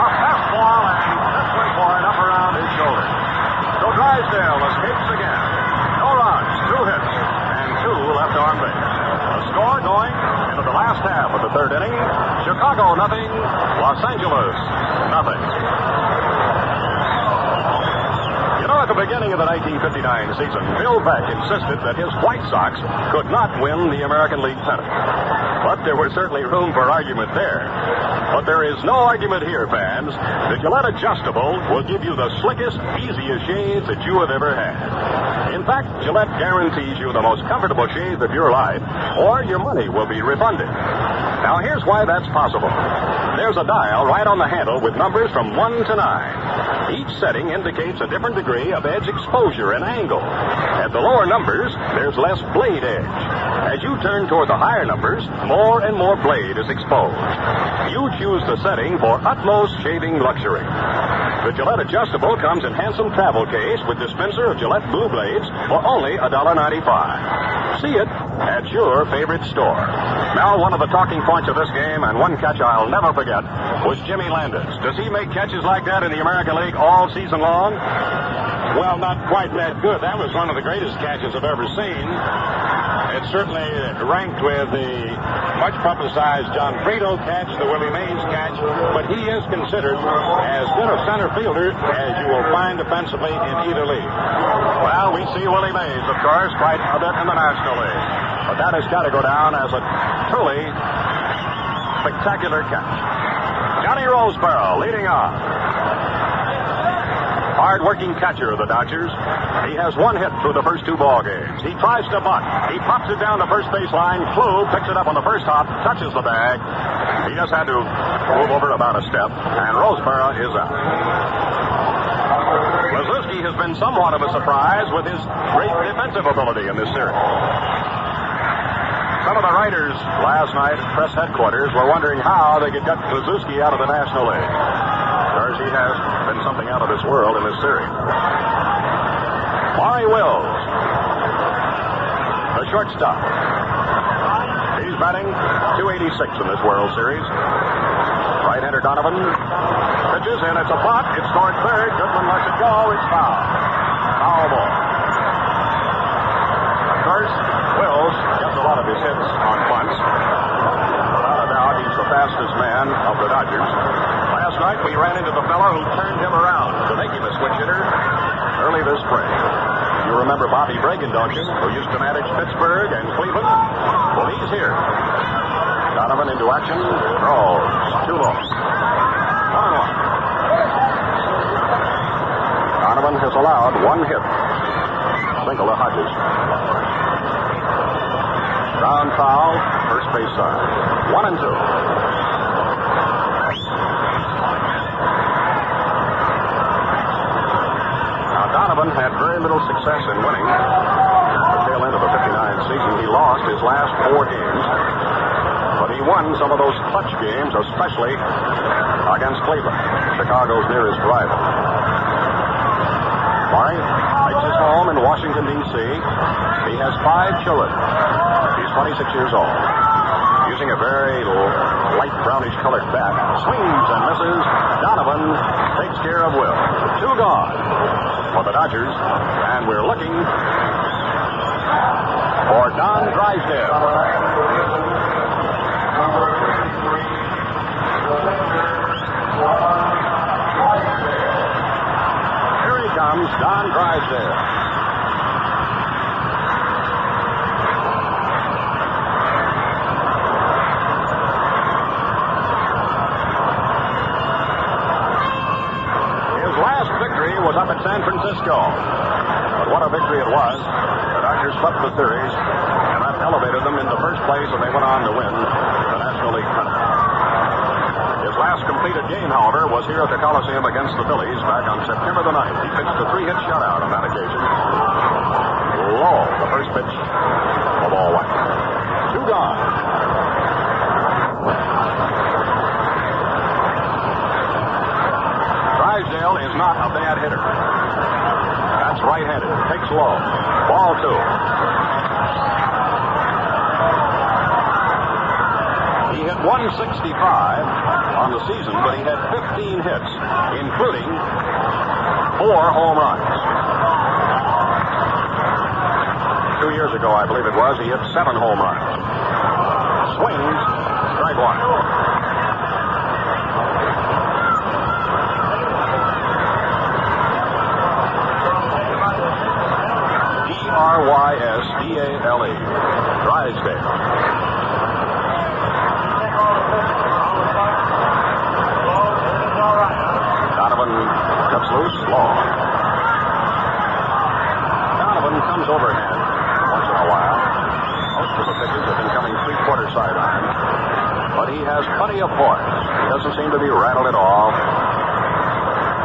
A fastball, and this one for it up around his shoulder. So Drysdale escapes again. No runs, 2 hits, and 2 left on base. The score going into the last half of the 3rd inning. Chicago, nothing. Los Angeles, nothing. At the beginning of the 1959 season, Bill Beck insisted that his White Sox could not win the American League pennant. But there was certainly room for argument there. But there is no argument here, fans. The Gillette Adjustable will give you the slickest, easiest shades that you have ever had. In fact, Gillette guarantees you the most comfortable shades of your life, or your money will be refunded. Now, here's why that's possible. There's a dial right on the handle with numbers from 1 to 9. Each setting indicates a different degree of edge exposure and angle. At the lower numbers, there's less blade edge. As you turn toward the higher numbers, more and more blade is exposed. You choose the setting for utmost shaving luxury. The Gillette Adjustable comes in handsome travel case with dispenser of Gillette Blue Blades for only $1.95. See it at your favorite store. Now, one of the talking points of this game, and one catch I'll never forget, was Jimmy Landis. Does he make catches like that in the American League all season long? Well, not quite that good. That was one of the greatest catches I've ever seen. It certainly ranked with the much publicized John Frito catch, the Willie Mays catch, but he is considered as good a center fielder as you will find defensively in either league. Well, we see Willie Mays, of course, quite a bit in the National League. But that has got to go down as a truly spectacular catch. Johnny Roseboro leading off. Hard-working catcher of the Dodgers. He has 1 hit through the first 2 ball games. He tries to bunt. He pops it down the first baseline. Klug picks it up on the first hop, touches the bag. He just had to move over about a step, and Roseboro is out. Posinski has been somewhat of a surprise with his great defensive ability in this series. Some of the writers last night at press headquarters were wondering how they could get Posinski out of the National League. Because he has been something out of this world in this series. Maury Wills, the shortstop. He's batting .286 in this World Series. Right-hander Donovan pitches, and it's a bunt. It's toward third. Goodman lets it go. It's foul. Foul ball. Of course, Wills gets a lot of his hits on bunts. Without a doubt, he's the fastest man of the Dodgers. Last night, we ran into the fellow who turned him around to make him a switch hitter early this spring. You remember Bobby Bragan, don't you? Who used to manage Pittsburgh and Cleveland? Well, he's here. Donovan into action. Throws. 2 low. 1-1. Donovan has allowed 1 hit. Single to Hodges. Ground foul. First base side. 1-2. Donovan had very little success in winning. At the tail end of the 59 season, he lost his last 4 games. But he won some of those clutch games, especially against Cleveland, Chicago's nearest rival. Maury makes his home in Washington, D.C. He has 5 children. He's 26 years old. Using a very light brownish-colored bat, swings and misses. Donovan takes care of Will. 2 gone for the Dodgers, and we're looking for Don Drysdale. comes Don Drysdale. His last victory was up at San Francisco. But what a victory it was. The Dodgers swept the series, and that elevated them into first place, and they went on to win the National League pennant. His last completed game, however, was here at the Coliseum against the Phillies back on September the 9th. He pitched a 3-hit shutout on that occasion. Low, the first pitch, the ball went. 2 gone. Drysdale is not a bad hitter. That's right-handed. Takes low. Ball 2. He hit 165 on the season, but he had 15 hits, including 4 home runs. 2 years ago, I believe it was, he hit 7 home runs. Swings, strike 1. Drysdale. Drysdale. Donovan cuts loose, long. Donovan comes overhand once in a while. Most of the pitches have been coming 3/4 sideline. But he has plenty of poise. He doesn't seem to be rattled at all.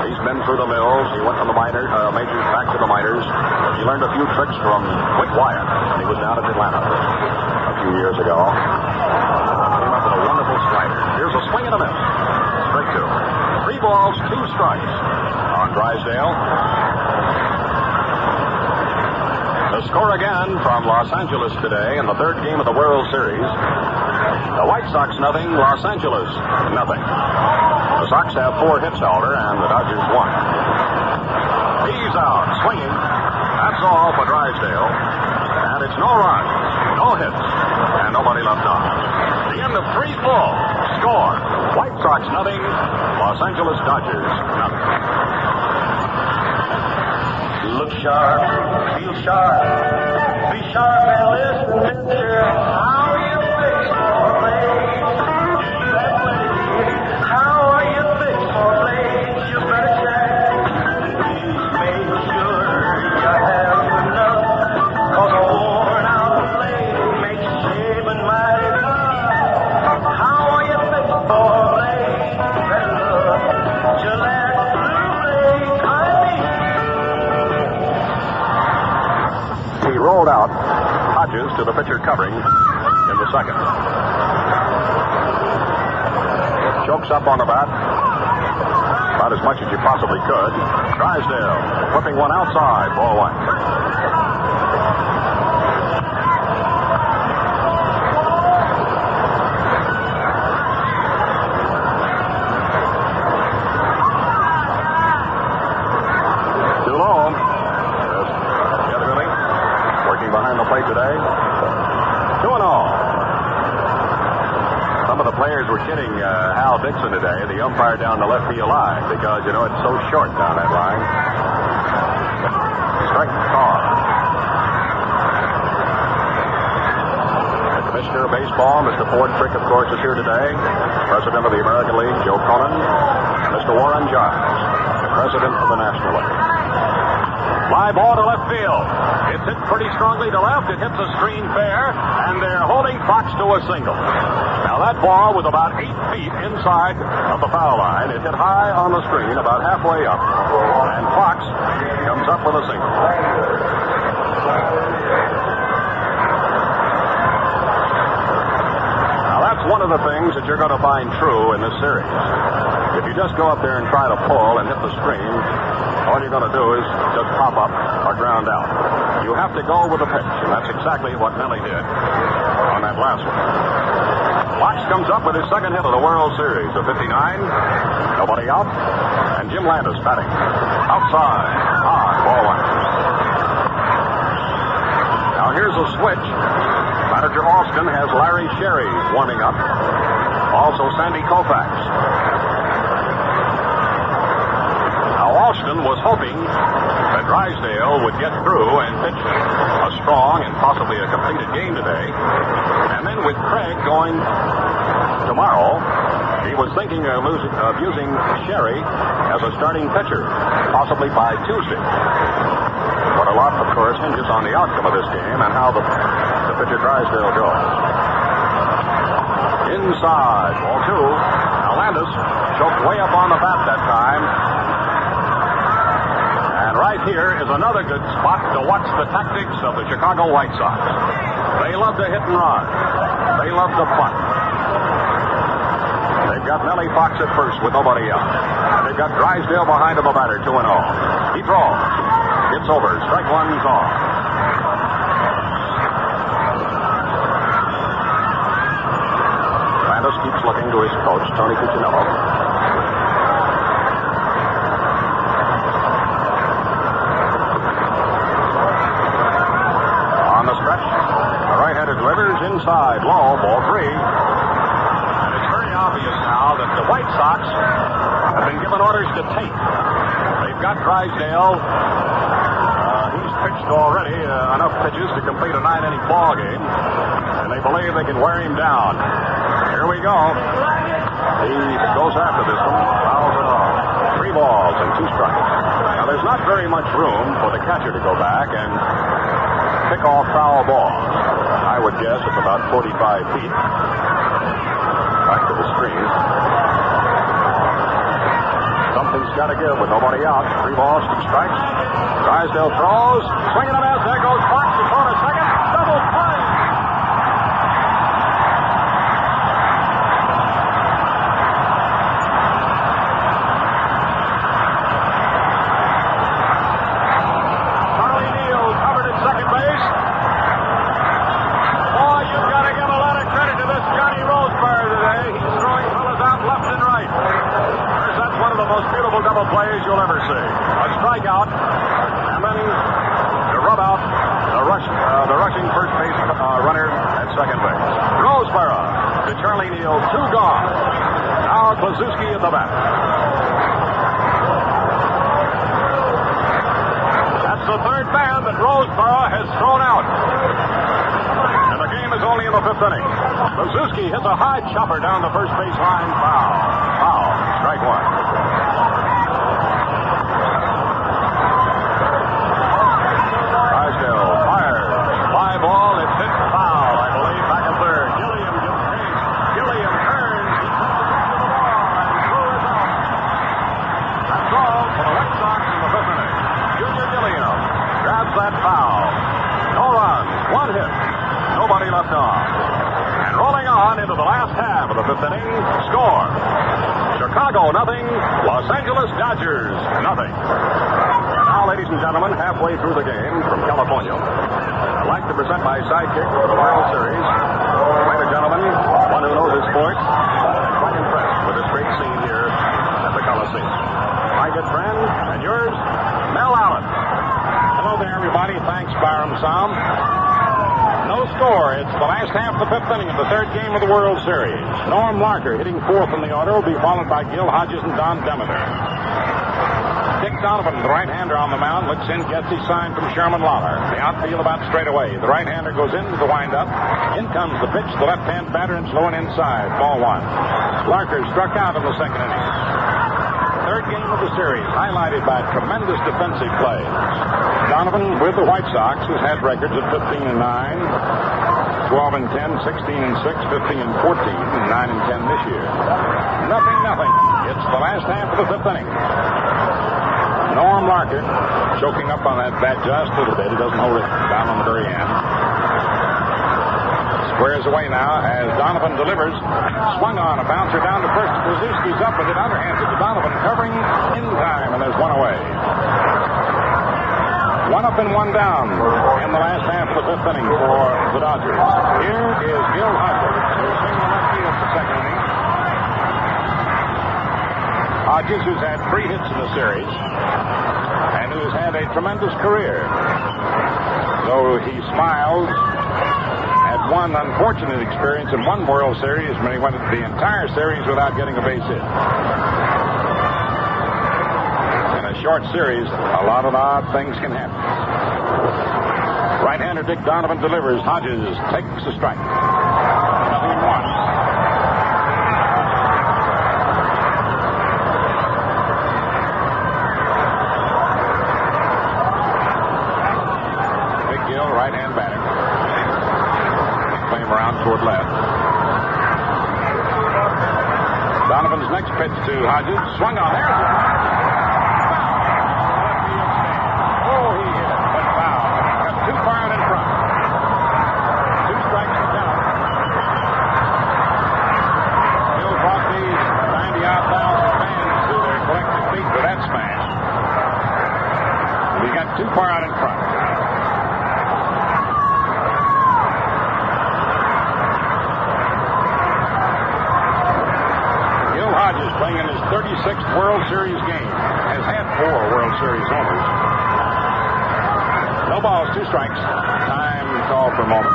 He's been through the mills. He went from the majors back to the minors. He learned a few tricks from Wick Wyatt when he was down at Atlanta a few years ago. Came up with a wonderful slider. Here's a swing and a miss. Strike 2. 3 balls, 2 strikes on Drysdale. The score again from Los Angeles today in the 3rd game of the World Series. The White Sox nothing, Los Angeles nothing. The Sox have 4 hits, however, and the Dodgers 1. He's out, swinging. That's all for Drysdale. And it's no runs, no hits, and nobody left on. The end of 3 full. Score: White Sox nothing, Los Angeles Dodgers nothing. Look sharp, feel sharp, be sharp and listen to how you fix for plays. That play, how are you fix for plays? You better check. Please make sure you have enough, 'cause a worn out blade makes shaving mighty tough. How are you fix for plays? Better look, Gillette blue blade, He rolled out Hodges to the pitcher covering in the 2nd. Chokes up on the bat. About as much as you possibly could. Drysdale whipping one outside. Ball 1. Too low. Behind the plate today. 2-0. Some of the players were kidding Hal Dixon today, the umpire down the left field line, because, you know, it's so short down that line. Strike call. The commissioner of baseball, Mr. Ford Frick, of course, is here today. President of the American League, Joe Conan. Mr. Warren Giles, the president of the National League. Fly ball to left field. It's hit pretty strongly to left. It hits a screen fair, and they're holding Fox to a single. Now, that ball was about 8 feet inside of the foul line. It hit high on the screen, about halfway up, and Fox comes up with a single. Now, that's one of the things that you're going to find true in this series. If you just go up there and try to pull and hit the screen, all you're going to do is just pop up or ground out. You have to go with the pitch, and that's exactly what Nelly did on that last one. Fox comes up with his 2nd hit of the World Series of 59. Nobody out, and Jim Landis batting. Outside, high, ball 1. Now here's a switch. Manager Austin has Larry Sherry warming up. Also Sandy Koufax. Austin was hoping Drysdale would get through and pitch a strong and possibly a completed game today. And then with Craig going tomorrow, he was thinking of using Sherry as a starting pitcher, possibly by Tuesday. But a lot, of course, hinges on the outcome of this game and how the pitcher Drysdale goes. Inside, ball two. Now Landis choked way up on the bat that time. And right here is another good spot to watch the tactics of the Chicago White Sox. They love to hit and run. They love to punt. They've got Nellie Fox at first with nobody out. And they've got Drysdale behind him, a batter, 2-0. He draws. Gets over. Strike one's off. Landis keeps looking to his coach, Tony Cuccinello. On the stretch, the right-handed delivers inside, low, ball three. And it's very obvious now that the White Sox have been given orders to take. They've got Drysdale. He's pitched already enough pitches to complete a 9-inning ball game, and they believe they can wear him down. Here we go. He goes after this one, fouls it off. 3 balls and 2 strikes. Now, there's not very much room for the catcher to go back and pick off foul balls. I would guess it's about 45 feet back to the screen. Something's got to give with nobody out. 3 balls, 2 strikes. Drysdale throws. Swinging a miss. There goes Fox to throw to second. Double play. Charlie Neal covered at second base. Boy, you've got to give a lot of credit to this Johnny Roseboro today. He's throwing fellas out left and right. That's one of the most beautiful double plays you'll ever see. A strikeout. And then to rub out the rushing first base runner at second base. Roseboro to Charlie Neal, 2 gone. Now Posinski at the bat. That's the third man that Roseboro has thrown out. And the game is only in the 5th inning. Posinski hits a high chopper down the first base line. Foul. Strike one. Into the last half of the 5th inning. Score: Chicago nothing, Los Angeles Dodgers nothing. Now, ladies and gentlemen, halfway through the game from California, I'd like to present my sidekick for the World Series. Quite a gentleman, one who knows his sport, and quite impressed with this great scene here at the Coliseum. My good friend, and yours, Mel Allen. Hello there, everybody. Thanks, Byram Sam. No score. It's the last half of the 5th inning of the 3rd game of the World Series. Norm Larker hitting 4th in the order will be followed by Gil Hodges and Don Demeter. Dick Donovan, the right-hander on the mound, looks in, gets his sign from Sherman Lawler. The outfield about straight away. The right-hander goes into the windup. In comes the pitch. The left-hand batter and slow and inside. Ball 1. Larker struck out in the 2nd inning. 3rd game of the series, highlighted by tremendous defensive plays. Donovan with the White Sox has had records of 15-9, 12-10, 16-6, 15-14, and 9-10 this year. Nothing. It's the last half of the 5th inning. Norm Larker choking up on that bat just a little bit. He doesn't hold it down on the very end. Squares away now as Donovan delivers. Swung on a bouncer down to first. Posinski's up with it, underhanded to Donovan, covering in time, and there's one away. 1 up and 1 down in the last half of the 5th inning for the Dodgers. Here is Gil Hodges, who's swinging the left field for 2nd inning. Hodges, who's had 3 hits in the series, and who has had a tremendous career. Though he smiles at one unfortunate experience in one World Series when he went the entire series without getting a base hit. In a short series, a lot of odd things can happen. Right-hander Dick Donovan delivers. Hodges takes a strike. 0-1. Big Gill, right-hand batter. Play him around toward left. Donovan's next pitch to Hodges. Swung on. There's a oh, he hit it, but foul. Got too far out in front. 2 strikes to count. Bill brought these 90-odd thousand fans to their collective feet for that smash. He got too far out in front. Hodges, playing in his 36th World Series game, has had 4 World Series homers. No balls, 2 strikes. Time to call for a moment.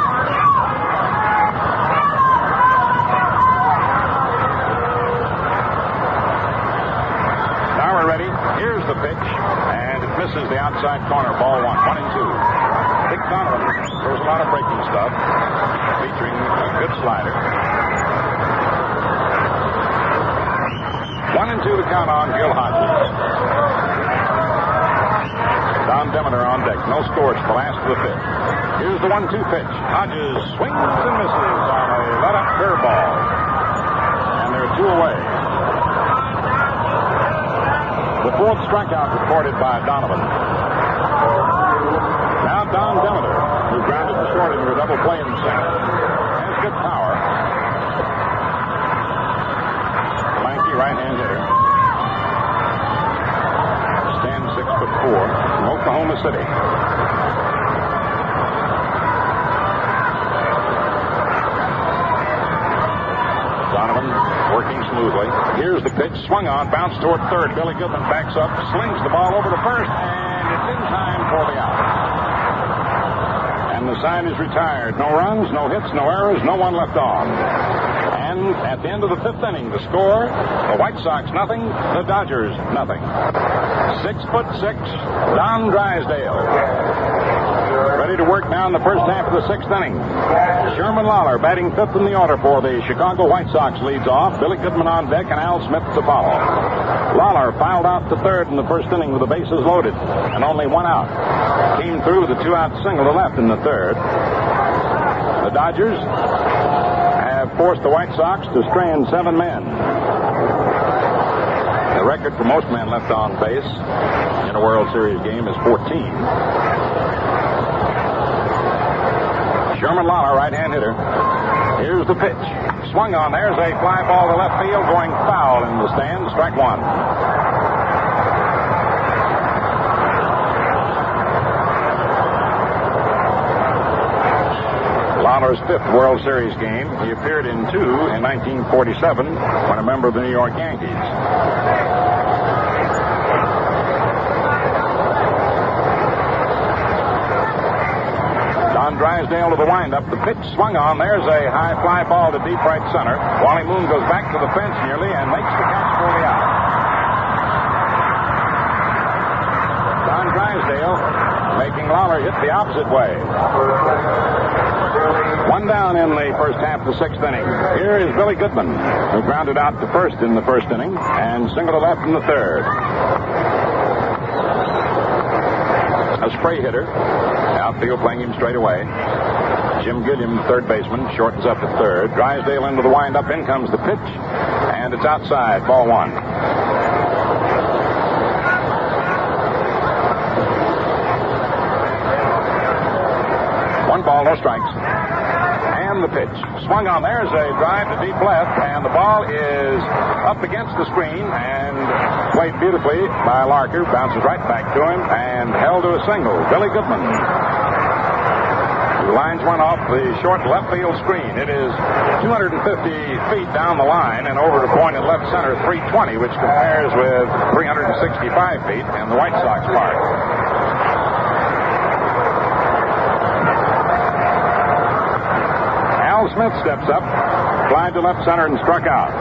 Now we're ready. Here's the pitch, and it misses the outside corner. Ball 1, 1-2. Dick Donovan throws a lot of breaking stuff, featuring a good slider. 1-2 to count on Gil Hodges. Don Demeter on deck. No scores for the last of the 5th. Here's the 1-2 pitch. Hodges swings and misses on a let-up curveball. And they're 2 away. The 4th strikeout recorded by Donovan. Now Don Demeter, who grounded to short into a double play in the 2nd, has good power. Right-hand hitter. Stands 6'4" from Oklahoma City. Donovan working smoothly. Here's the pitch. Swung on. Bounced toward third. Billy Goodman backs up. Slings the ball over to first. And it's in time for the out. And the side is retired. No runs, no hits, no errors, no one left on. And at the end of the 5th inning, the score, the White Sox nothing, the Dodgers nothing. 6'6", Don Drysdale. Ready to work now in the first half of the 6th inning. Sherman Lawler batting 5th in the order for the Chicago White Sox leads off. Billy Goodman on deck and Al Smith to follow. Lawler fouled out to third in the first inning with the bases loaded and only 1 out. Came through with a 2-out single to left in the 3rd. The Dodgers forced the White Sox to strand 7 men. The record for most men left on base in a World Series game is 14. Sherman Lawler, right-hand hitter. Here's the pitch. Swung on. There's a fly ball to left field going foul in the stands. Strike 1. Lawler's 5th World Series game. He appeared in 2 in 1947 when a member of the New York Yankees. Don Drysdale to the windup. The pitch swung on. There's a high fly ball to deep right center. Wally Moon goes back to the fence nearly and makes the catch for the out. Don Drysdale making Lawler hit the opposite way. 1 down in the first half of the 6th inning. Here is Billy Goodman, who grounded out to first in the first inning and single to left in the 3rd. A spray hitter. Outfield playing him straight away. Jim Gilliam, the third baseman, shortens up at third. Drysdale into the windup. In comes the pitch. And it's outside. Ball 1. 1 ball, no strikes. And the pitch. Swung on. There's a drive to deep left, and the ball is up against the screen and played beautifully by Larker. Bounces right back to him and held to a single. Billy Goodman. The lines one off the short left field screen. It is 250 feet down the line and over to point in left center, 320, which compares with 365 feet in the White Sox park. Al Smith steps up, flied to left center and struck out.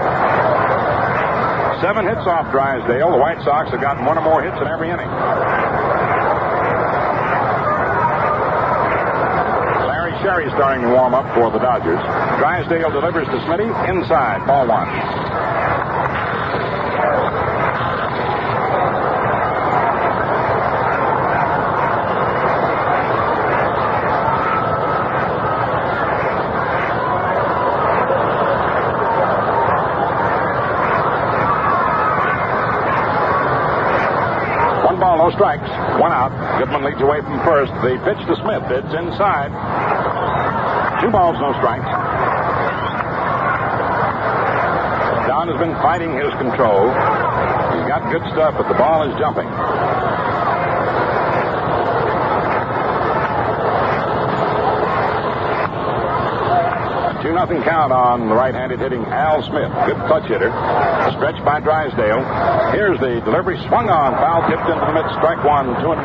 7 hits off Drysdale. The White Sox have gotten 1 or more hits in every inning. Sherry starting to warm up for the Dodgers. Drysdale delivers to Smitty inside, ball 1. One ball, no strikes, 1 out. Goodman leads away from first. The pitch to Smith. It's inside. 2 balls, no strikes. Don has been fighting his control. He's got good stuff, but the ball is jumping. 2-0 count on the right-handed hitting Al Smith. Good clutch hitter. Stretched by Drysdale. Here's the delivery. Swung on. Foul tipped into the mid. Strike 1, 2-1.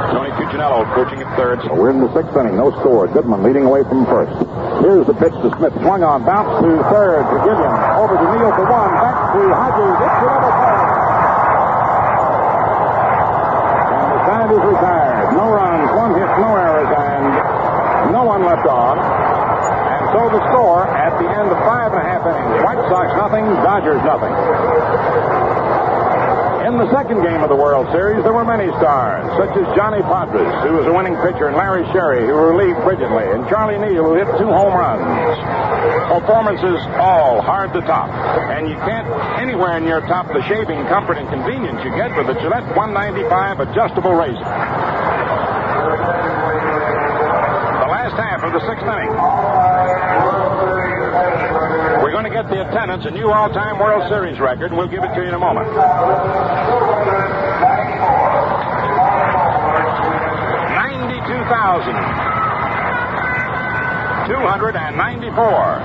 Tony Cuccinello coaching at third. So we're in the 6th inning. No score. Goodman leading away from first. Here's the pitch to Smith. Swung on. Bounce to third. To Gilliam. Over to Neal for 1. Back to Hodges. It's the double play. And the side is retired. No runs, 1 hit, no errors, and no one left on. And so the score at the end of 5.5 innings. White Sox nothing. Dodgers nothing. In the second game of the World Series, there were many stars, such as Johnny Podres, who was a winning pitcher, and Larry Sherry, who relieved brilliantly, and Charlie Neal, who hit 2 home runs. Performances all hard to top, and you can't anywhere near top the shaving comfort and convenience you get with the Gillette 195 adjustable razor. The last half of the 6th inning. We're going to get the attendance, a new all-time World Series record, and we'll give it to you in a moment. 92,294.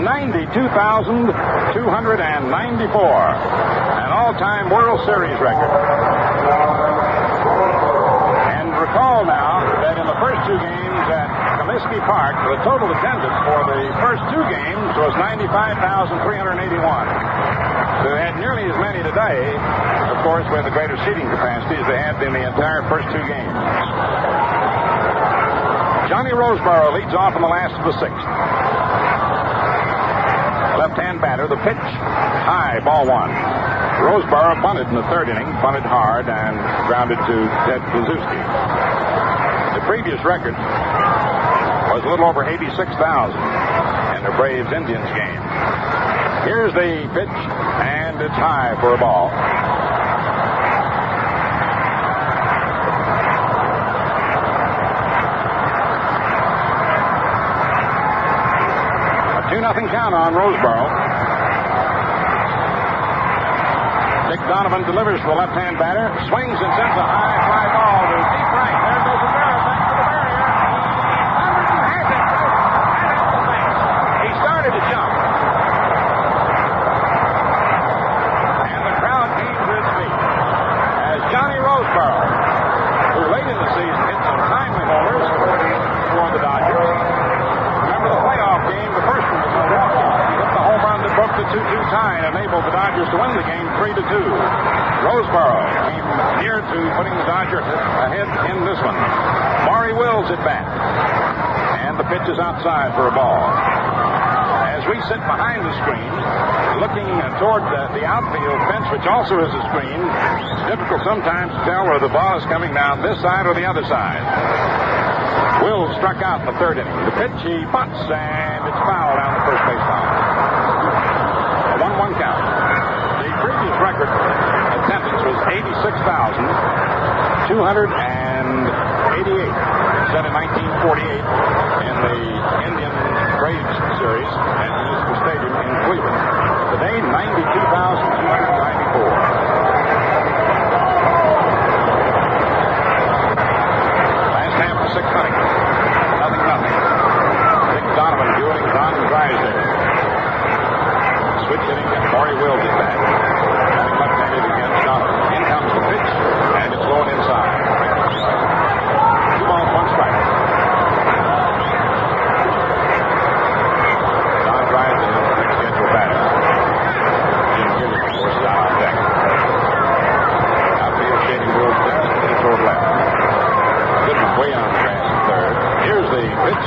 92,294. An all-time World Series record. And recall now that in the first 2 games at Posinski Park, the total attendance for the first 2 games was 95,381. So they had nearly as many today, of course, with the greater seating capacity as they had in the entire first 2 games. Johnny Roseboro leads off in the last of the 6th. Left-hand batter, the pitch, high, ball 1. Roseboro bunted in the 3rd inning, bunted hard, and grounded to Ted Posinski. The previous record was a little over 86,000 in the Braves-Indians game. Here's the pitch, and it's high for a ball. A 2-0 count on Roseboro. Dick Donovan delivers to the left-hand batter, swings and sends a high fly ball to deep right. There goes the barrel back to the barrier. He started to jump. And the crowd came to its feet as Johnny Roseboro, who late in the season hit some timely homers for the Dodgers. Remember the playoff game, the first one was Milwaukee. He hit the home run that broke the 2-2 tie and enabled the Dodgers to win the game 3-2. Roseboro came near to putting the Dodgers ahead in this one. Maury Wills at bat. And the pitch is outside for a ball. As we sit behind the screen, looking toward the outfield fence, which also is a screen, it's difficult sometimes to tell whether the ball is coming down this side or the other side. Wills struck out in the 3rd inning. The pitch, he bunts, and it's foul down the first base line. A 1-1 count. The previous record attendance was 86,288, set in 1948 in the Indian Braves series at Municipal Stadium in Cleveland. Today, 92,294. Last half of the 6th inning. 0-0. Dick Donovan dueling Don Drysdale. Switch hitting and Maury Wills at bat. Batting left-handed against Donovan. In comes the pitch, and it's low and inside. 2 balls, 1 strike. Don Drysdale, next scheduled batter. Jim Gillette.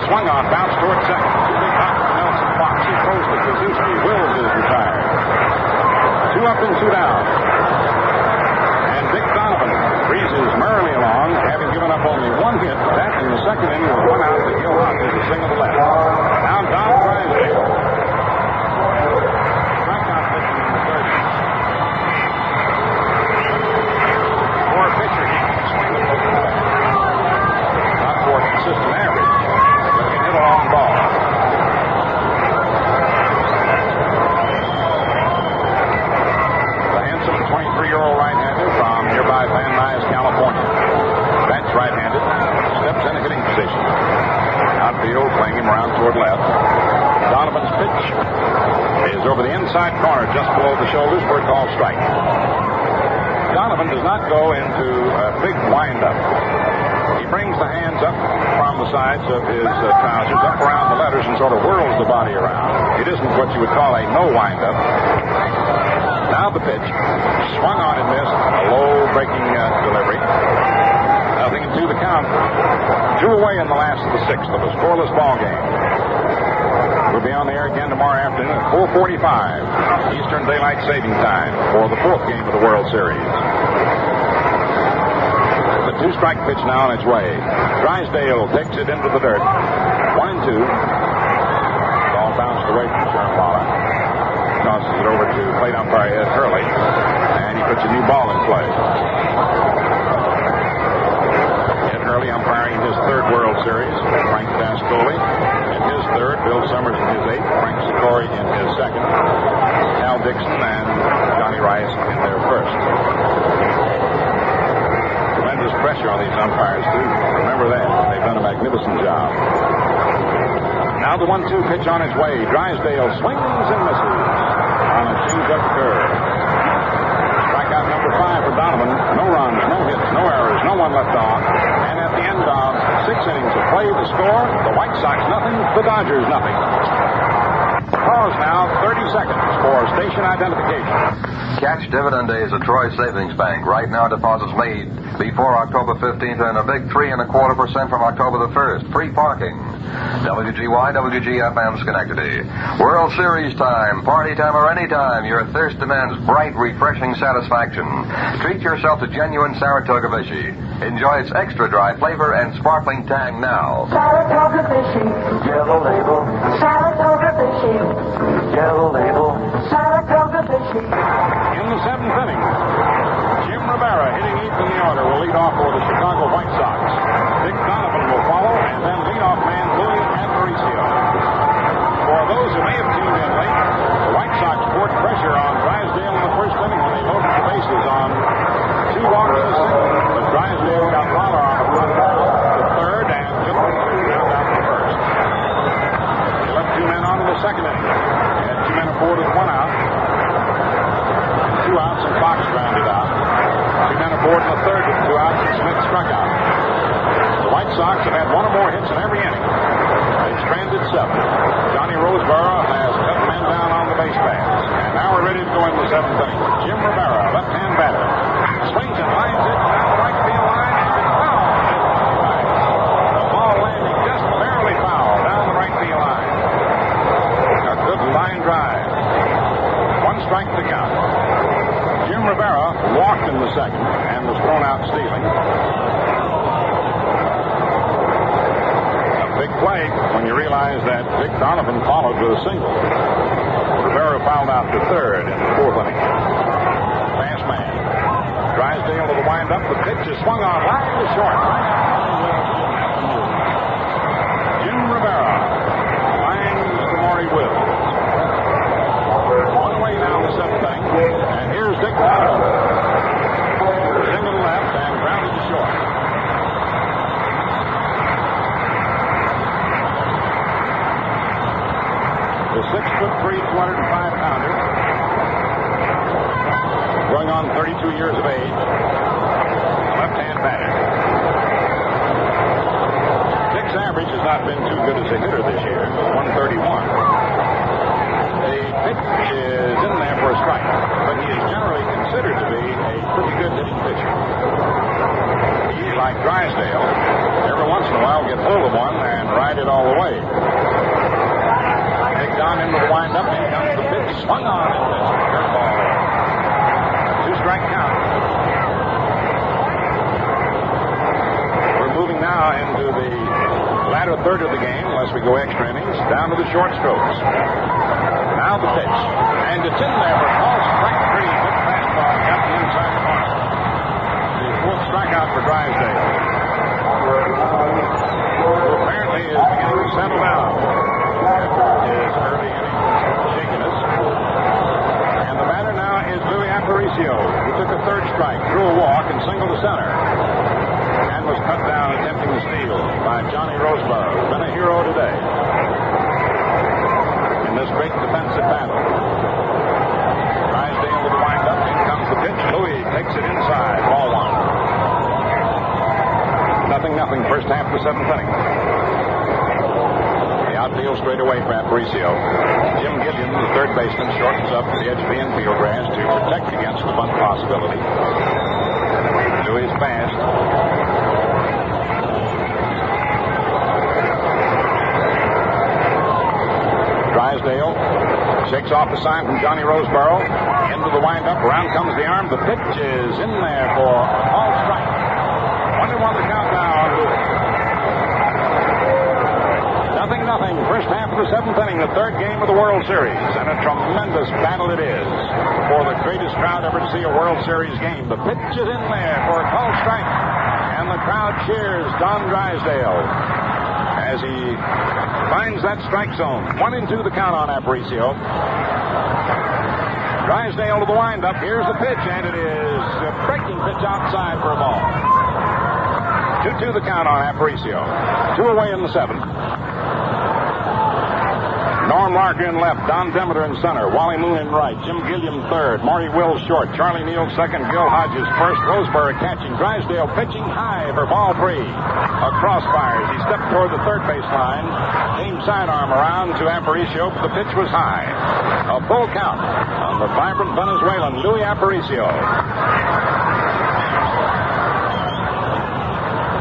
swung on, bounced toward second. Two big hops to Nelson Fox. He throws to Posinski. Wills is retired. 2 up and 2 down. And Dick Donovan breezes merrily along, having given up only 1 hit. That in the second inning with 1 out to Gillette is a single to left. Now Don Drysdale. Strikeout pitching in the third. For a pitcher, he can swing the pitch. Not for consistent average, but can hit a long ball. The handsome 23-year-old right-hander from nearby Van Nuys, California. Bats right-handed, steps in a hitting position. Outfield playing him around toward left. Donovan's pitch is over the inside corner, just below the shoulders for a called strike. Donovan does not go into a big windup. He brings the hands up from the sides of his trousers, up around the letters, and sort of whirls the body around. It isn't what you would call a no windup. Now the pitch, swung on and missed, a low breaking delivery. Nothing and 2 the count. 2 away in the last of the 6th of a scoreless ball game. We'll be on the air again tomorrow afternoon at 4:45 Eastern Daylight Saving Time for the 4th game of the World Series. The 2-strike pitch now on its way. Drysdale takes it into the dirt. 1-2. Ball bounced away from Sherman. Tosses it over to plate umpire Ed Hurley, and he puts a new ball in play. Ed Hurley umpiring his 3rd World Series. Frank Dascoli in his 3rd. Bill Summers in his 8th. Frank Sikori in his 2nd. Al Dixon and Johnny Rice in their 1st. Tremendous pressure on these umpires, too. Remember that. They've done a magnificent job. Now the 1-2 pitch on its way. Drysdale swings and misses on a changeup curve. Strikeout number 5 for Donovan. No runs, no hits, no errors, no one left off. And at the end of 6 innings of play, the score, the White Sox nothing, the Dodgers nothing. Pause now, 30 seconds for station identification. Catch dividend days at Troy Savings Bank. Right now, deposits made before October 15th and a big 3.25% from October the 1st. Free parking. WGY, WGFM Schenectady. World Series time, party time, or any time, your thirst demands bright, refreshing satisfaction. Treat yourself to genuine Saratoga Vichy. Enjoy its extra dry flavor and sparkling tang now. Saratoga Vichy, yellow label. Saratoga Vichy, yellow label. Saratoga Vichy. In the 7th inning, Jim Rivera hitting 8th in the order will lead off for the Chicago White Sox. Dick Donovan will follow, and then leadoff man Louis Aparicio. For those who may have tuned in late, the White Sox poured pressure on Drysdale in the 1st inning when they loaded the bases on 2 walks and a single. But Drysdale got Lawler on a run to 3rd, and Gillette ground out to 1st. They left 2 men on in the 2nd inning. They had 2 men aboard with 1 out. 2 outs and Fox grounded out. 2 men aboard in the 3rd with 2 outs and Smith struck out. The White Sox have had 1 or more hits in every inning. They've stranded 7. Johnny Roseboro has cut men down on the base paths. And now we're ready to go into the 7th inning. Jim Rivera, left-hand batter, swings and lines it down the right field line, and it's foul. The ball landing just barely foul down the right field line. A good line drive. 1 strike to count. Jim Rivera walked in the 2nd and was thrown out stealing. A big play when you realize that Dick Donovan followed with a single. Rivera fouled out to 3rd in the 4th inning. Fast man. Drysdale to the windup. The pitch is swung on line to short. Jim Rivera lines to Maury Wills. 1 away now in the 7th inning. And here's Dick Donovan. Single to left and grounded to short. The 6'3", 205-pounder, going on 32 years of age, left-hand batter. Dick's average has not been too good as a hitter this year, 131. The pitch is in there for a strike, but he is generally considered to be a pretty good hitting pitcher. He, like Drysdale, every once in a while get hold of one and ride it all the way. Big Don into the windup. In comes the pitch. Swung on and missed. Curveball. 2-strike count. We're moving now into the latter third of the game, unless we go extra innings, down to the short strokes. Now the pitch. And it's in there for call strike 3. Good fastball. Got the inside corner. The fourth strikeout for Drysdale. Who apparently is beginning to settle down. His early inning shakiness. And the batter now is Louis Aparicio, who took a third strike, drew a walk, and singled to center. And was cut down attempting to steal by Johnny Roseboro, who's been a hero today in this great defensive battle. Drysdale with the windup. In comes the pitch. Louis takes it inside. Ball 1. 0-0 first half of the seventh inning. The outfield straight away for Aparicio. Jim Gillette, the third baseman, shortens up to the edge of the infield grass to protect against the bunt possibility. Louis is fast. Drysdale shakes off the sign from Johnny Roseboro. Into the windup. Around comes the arm. The pitch is in there for a called strike. 1-1 the count now on Louis. 0-0. First half of the seventh inning. The third game of the World Series. And a tremendous battle it is for the greatest crowd ever to see a World Series game. The pitch is in there for a called strike. And the crowd cheers Don Drysdale as he finds that strike zone. 1-2 the count on Aparicio. Drysdale to the windup. Here's the pitch, and it is a breaking pitch outside for a ball. 2-2 the count on Aparicio. 2 away in the seventh. Norm Larker in left, Don Demeter in center, Wally Moon in right, Jim Gilliam third, Maury Wills short, Charlie Neal second, Gil Hodges first, Roseboro catching, Drysdale pitching high for ball 3. Across fires. He stepped toward the third base line, came sidearm around to Aparicio, but the pitch was high. A full count on the vibrant Venezuelan Louis Aparicio.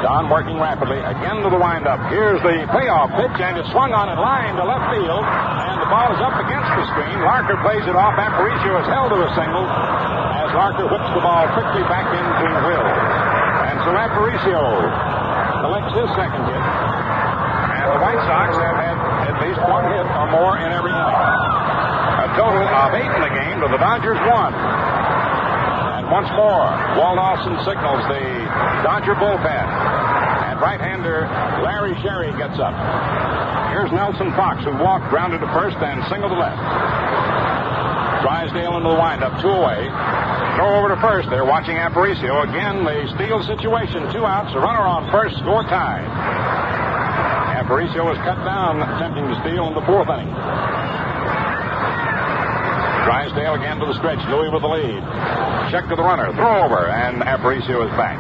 Don working rapidly, again to the windup. Here's the payoff pitch, and it's swung on and line to left field, and the ball is up against the screen. Larker plays it off. Aparicio is held to a single as Larker whips the ball quickly back into Will. And so Aparicio collects his second hit, and the White Sox have had at least one hit or more in every inning. A total of 8 in the game to the Dodgers 1. And once more, Walt Alston signals the Dodger bullpen. Right-hander Larry Sherry gets up. Here's Nelson Fox, who walked, grounded to first, and singled to left. Drysdale into the windup, 2 away. Throw over to first. They're watching Aparicio. Again, the steal situation. 2 outs, a runner on first, score tied. Aparicio was cut down, attempting to steal in the 4th inning. Drysdale again to the stretch. Louis with the lead. Check to the runner. Throw over, and Aparicio is back.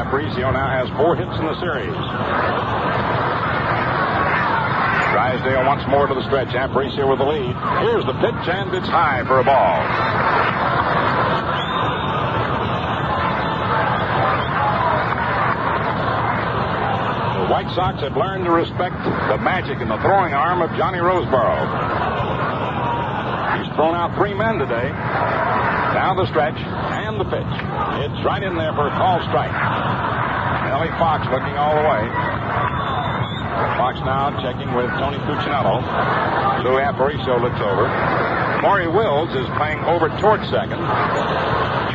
Aparicio now has 4 hits in the series. Drysdale once more to the stretch. Aparicio with the lead. Here's the pitch, and it's high for a ball. The White Sox have learned to respect the magic in the throwing arm of Johnny Roseboro. He's thrown out 3 men today. Down the stretch, and the pitch. It's right in there for a call strike. Ellie Fox looking all the way. Fox now checking with Tony Cuccinello. Louis Aparicio looks over. Maury Wills is playing over towards second.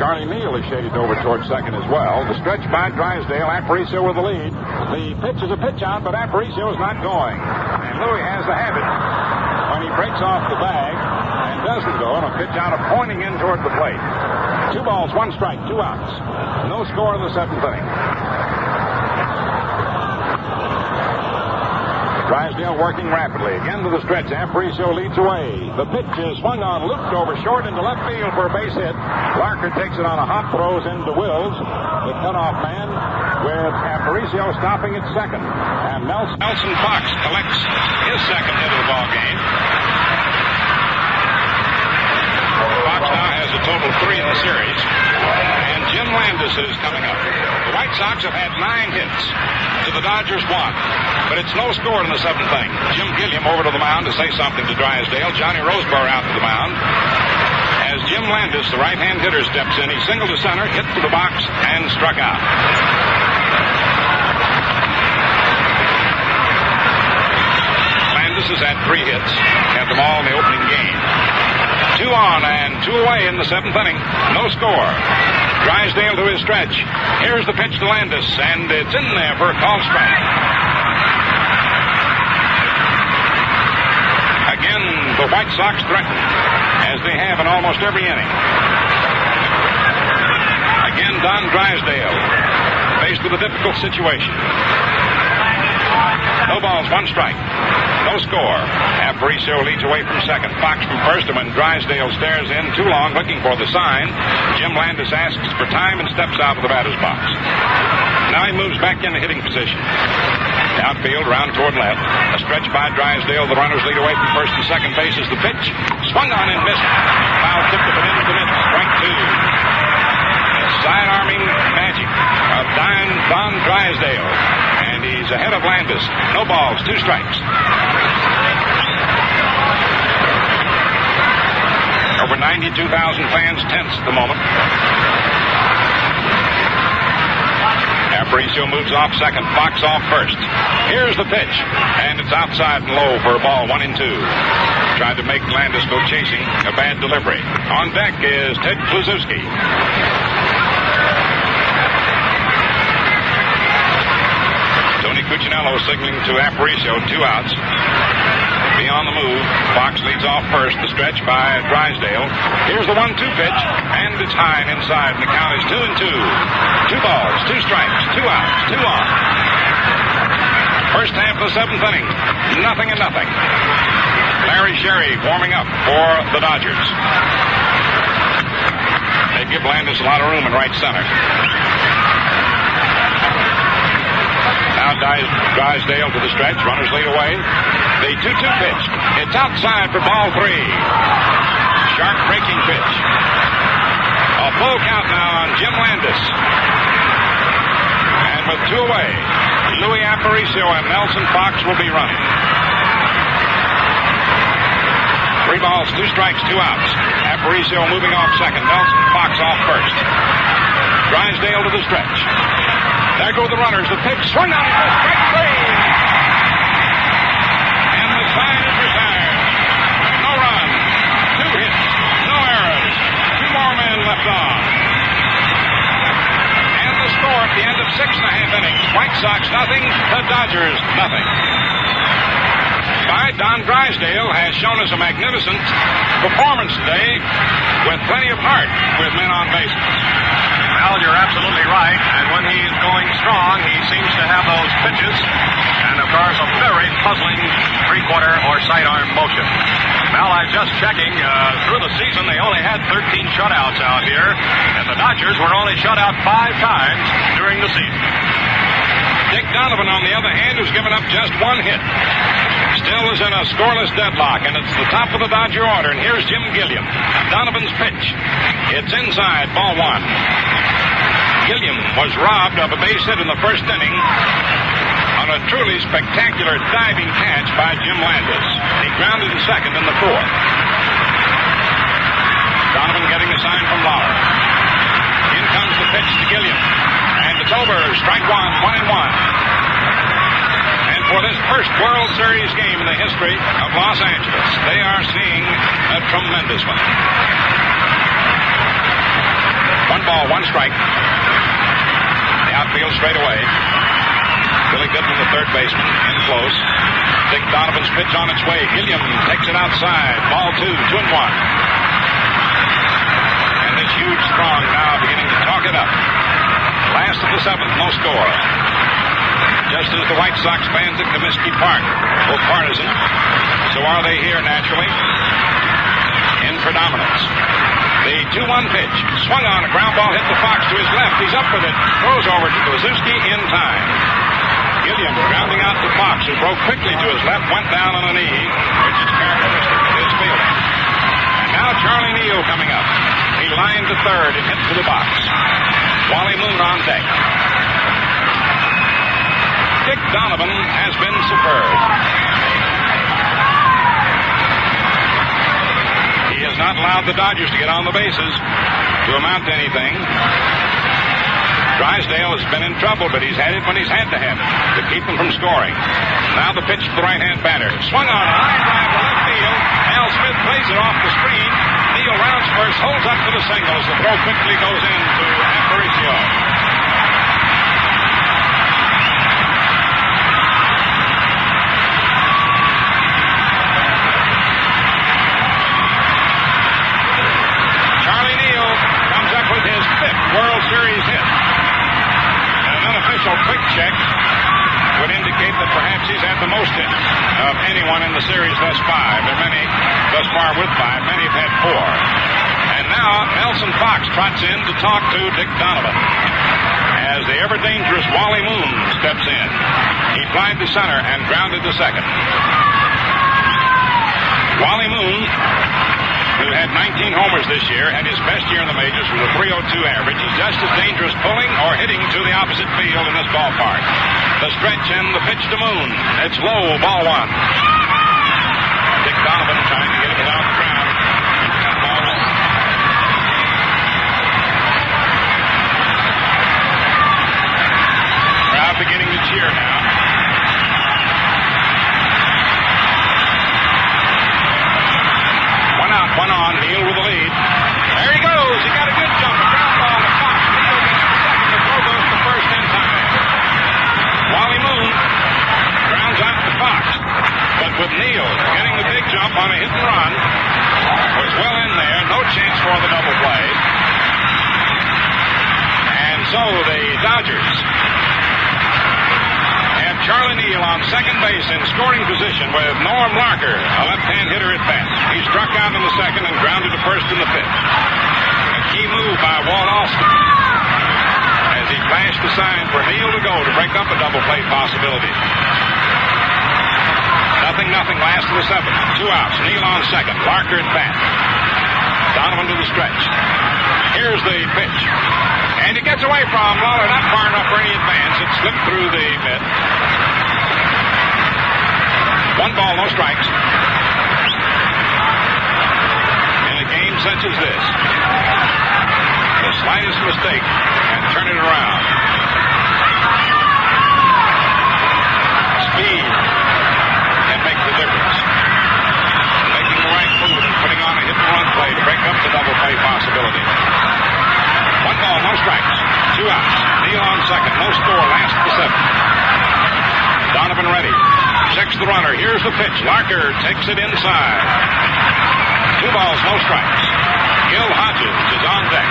Charlie Neal is shaded over towards second as well. The stretch by Drysdale. Aparicio with the lead. The pitch is a pitch out, but Aparicio is not going. And Louis has the habit when he breaks off the bag and doesn't go, and a pitch out of pointing in toward the plate. 2 balls, 1 strike, 2 outs. No score in the 7th inning. Drysdale working rapidly. Again to the stretch. Aparicio leads away. The pitch is swung on, looped over short into left field for a base hit. Larker takes it on a hop, throws into Wills, the cutoff man, with Aparicio stopping at second. And Nelson Fox collects his second hit of the ball game. Fox now has a total of 3 in the series. Jim Landis is coming up. The White Sox have had 9 hits to the Dodgers 1. But it's no score in the 7th inning. Jim Gilliam over to the mound to say something to Drysdale. Johnny Roseboro out to the mound. As Jim Landis, the right-hand hitter, steps in, he singled to center, hit to the box, and struck out. Landis has had 3 hits, had them all in the opening game. 2 on and 2 away in the 7th inning. No score. Drysdale to his stretch. Here's the pitch to Landis, and it's in there for a called strike. Again, the White Sox threaten, as they have in almost every inning. Again, Don Drysdale, faced with a difficult situation. No balls, 1 strike. No score. Aparicio leads away from second. Fox from first, and when Drysdale stares in too long looking for the sign, Jim Landis asks for time and steps out of the batter's box. Now he moves back into hitting position. Outfield, round toward left. A stretch by Drysdale. The runners lead away from first and second base as the pitch. Swung on and missed. Foul tipped it into the middle. Strike 2. Side-arming magic of Don Drysdale. And he's ahead of Landis. No balls, 2 strikes. Over 92,000 fans tense at the moment. Aparicio moves off second. Fox off first. Here's the pitch. And it's outside and low for a ball, 1-2. Tried to make Landis go chasing. A bad delivery. On deck is Ted Kluszewski. Tony Cuccinello signaling to Aparicio, 2 outs. Be on the move. Fox leads off first. The stretch by Drysdale. Here's the 1-2 pitch, and it's high and inside, and the count is 2-2. 2 balls, 2 strikes, 2 outs, 2 on. First half of the 7th inning, 0-0. Larry Sherry warming up for the Dodgers. They give Landis a lot of room in right center. Now Drysdale to the stretch. Runners lead away. The 2-2 pitch. It's outside for ball 3. Sharp breaking pitch. A full count now on Jim Landis. And with 2 away, Louis Aparicio and Nelson Fox will be running. 3 balls, 2 strikes, 2 outs. Aparicio moving off second. Nelson Fox off first. Drysdale to the stretch. There go the runners. The pitch swung on for strike 3. And the sign is retired. No run. 2 hits. No errors. 2 more men left on. And the score at the end of 6.5 innings. White Sox 0. The Dodgers 0. Don Drysdale has shown us a magnificent performance today with plenty of heart with men on base. Well, you're absolutely right. And when he's going strong, he seems to have those pitches. And, of course, a very puzzling 3-quarter or sidearm motion. Well, I'm just checking. Through the season, they only had 13 shutouts out here. And the Dodgers were only shut out 5 times during the season. Dick Donovan, on the other hand, who's given up just 1 hit. Still is in a scoreless deadlock, and it's the top of the Dodger order. And here's Jim Gilliam. Donovan's pitch. It's inside, ball 1. Gilliam was robbed of a base hit in the first inning on a truly spectacular diving catch by Jim Landis. He grounded in second in the 4th. Donovan getting a sign from Lauer. In comes the pitch to Gilliam. And it's over. Strike 1, 1-1. For this first World Series game in the history of Los Angeles, they are seeing a tremendous one. 1 ball, 1 strike. The outfield straight away. Billy Goodman, the third baseman, in close. Dick Donovan's pitch on its way. Gilliam takes it outside. Ball 2, 2-1. And this huge throng now beginning to talk it up. Last of the 7th, no score. Just as the White Sox fans at Comiskey Park were partisan, so are they here naturally in predominance. The 2-1 pitch, swung on, a ground ball hit the Fox to his left. He's up with it, throws over to Posinski in time. Gilliam grounding out the Fox, who broke quickly to his left, went down on a knee, which is characteristic of his fielding. And now Charlie Neal coming up. He lined to third and hit to the box. Wally Moon on deck. Dick Donovan has been superb. He has not allowed the Dodgers to get on the bases to amount to anything. Drysdale has been in trouble, but he's had it when he's had to have it to keep them from scoring. Now the pitch to the right-hand batter. Swung on a line drive to left field. Al Smith plays it off the screen. Neal rounds first, holds up for the single as the throw quickly goes in to Aparicio. Charlie Neal comes up with his 5th World Series hit. Unofficial quick check would indicate that perhaps he's had the most hits of anyone in the series thus far. There are many thus far with 5. Many have had 4. And now Nelson Fox trots in to talk to Dick Donovan as the ever-dangerous Wally Moon steps in. He flied to center and grounded to second. Wally Moon, who had 19 homers this year, had his best year in the majors with a .302 average. He's just as dangerous pulling or hitting to the opposite field in this ballpark. The stretch and the pitch to Moon. It's low, ball 1. Dick Donovan trying to get it without the crowd. Ball 1. Crowd beginning to cheer now. One on, Neal with the lead. There he goes. He got a good jump. A ground ball to Fox. Neal gets to second. The throw goes to first in time. Wally Moon grounds out to Fox. But with Neal getting the big jump on a hit and run, was well in there. No chance for the double play. And so the Dodgers have Charlie Neal on second base in scoring position with Norm Larker, a left-hand hitter at bat. He struck out in the second and grounded to first in the 5th. A key move by Walt Alston as he flashed the sign for Neal to go to break up a double play possibility. 0-0 last of the 7th. 2 outs. Neal on second. Larker at bat. Donovan to the stretch. Here's the pitch. And it gets away from Lawler, not far enough for any advance. It slipped through the mitt. 1 ball, no strikes. In a game such as this, the slightest mistake can turn it around. Speed can make the difference. Making the right move and putting on a hit-and-run play to break up the double play possibility. 1 ball, no strikes. 2 outs. Neal on second. No score. Last of the 7th. Donovan ready. Checks the runner. Here's the pitch. Larker takes it inside. 2 balls, no strikes. Gil Hodges is on deck.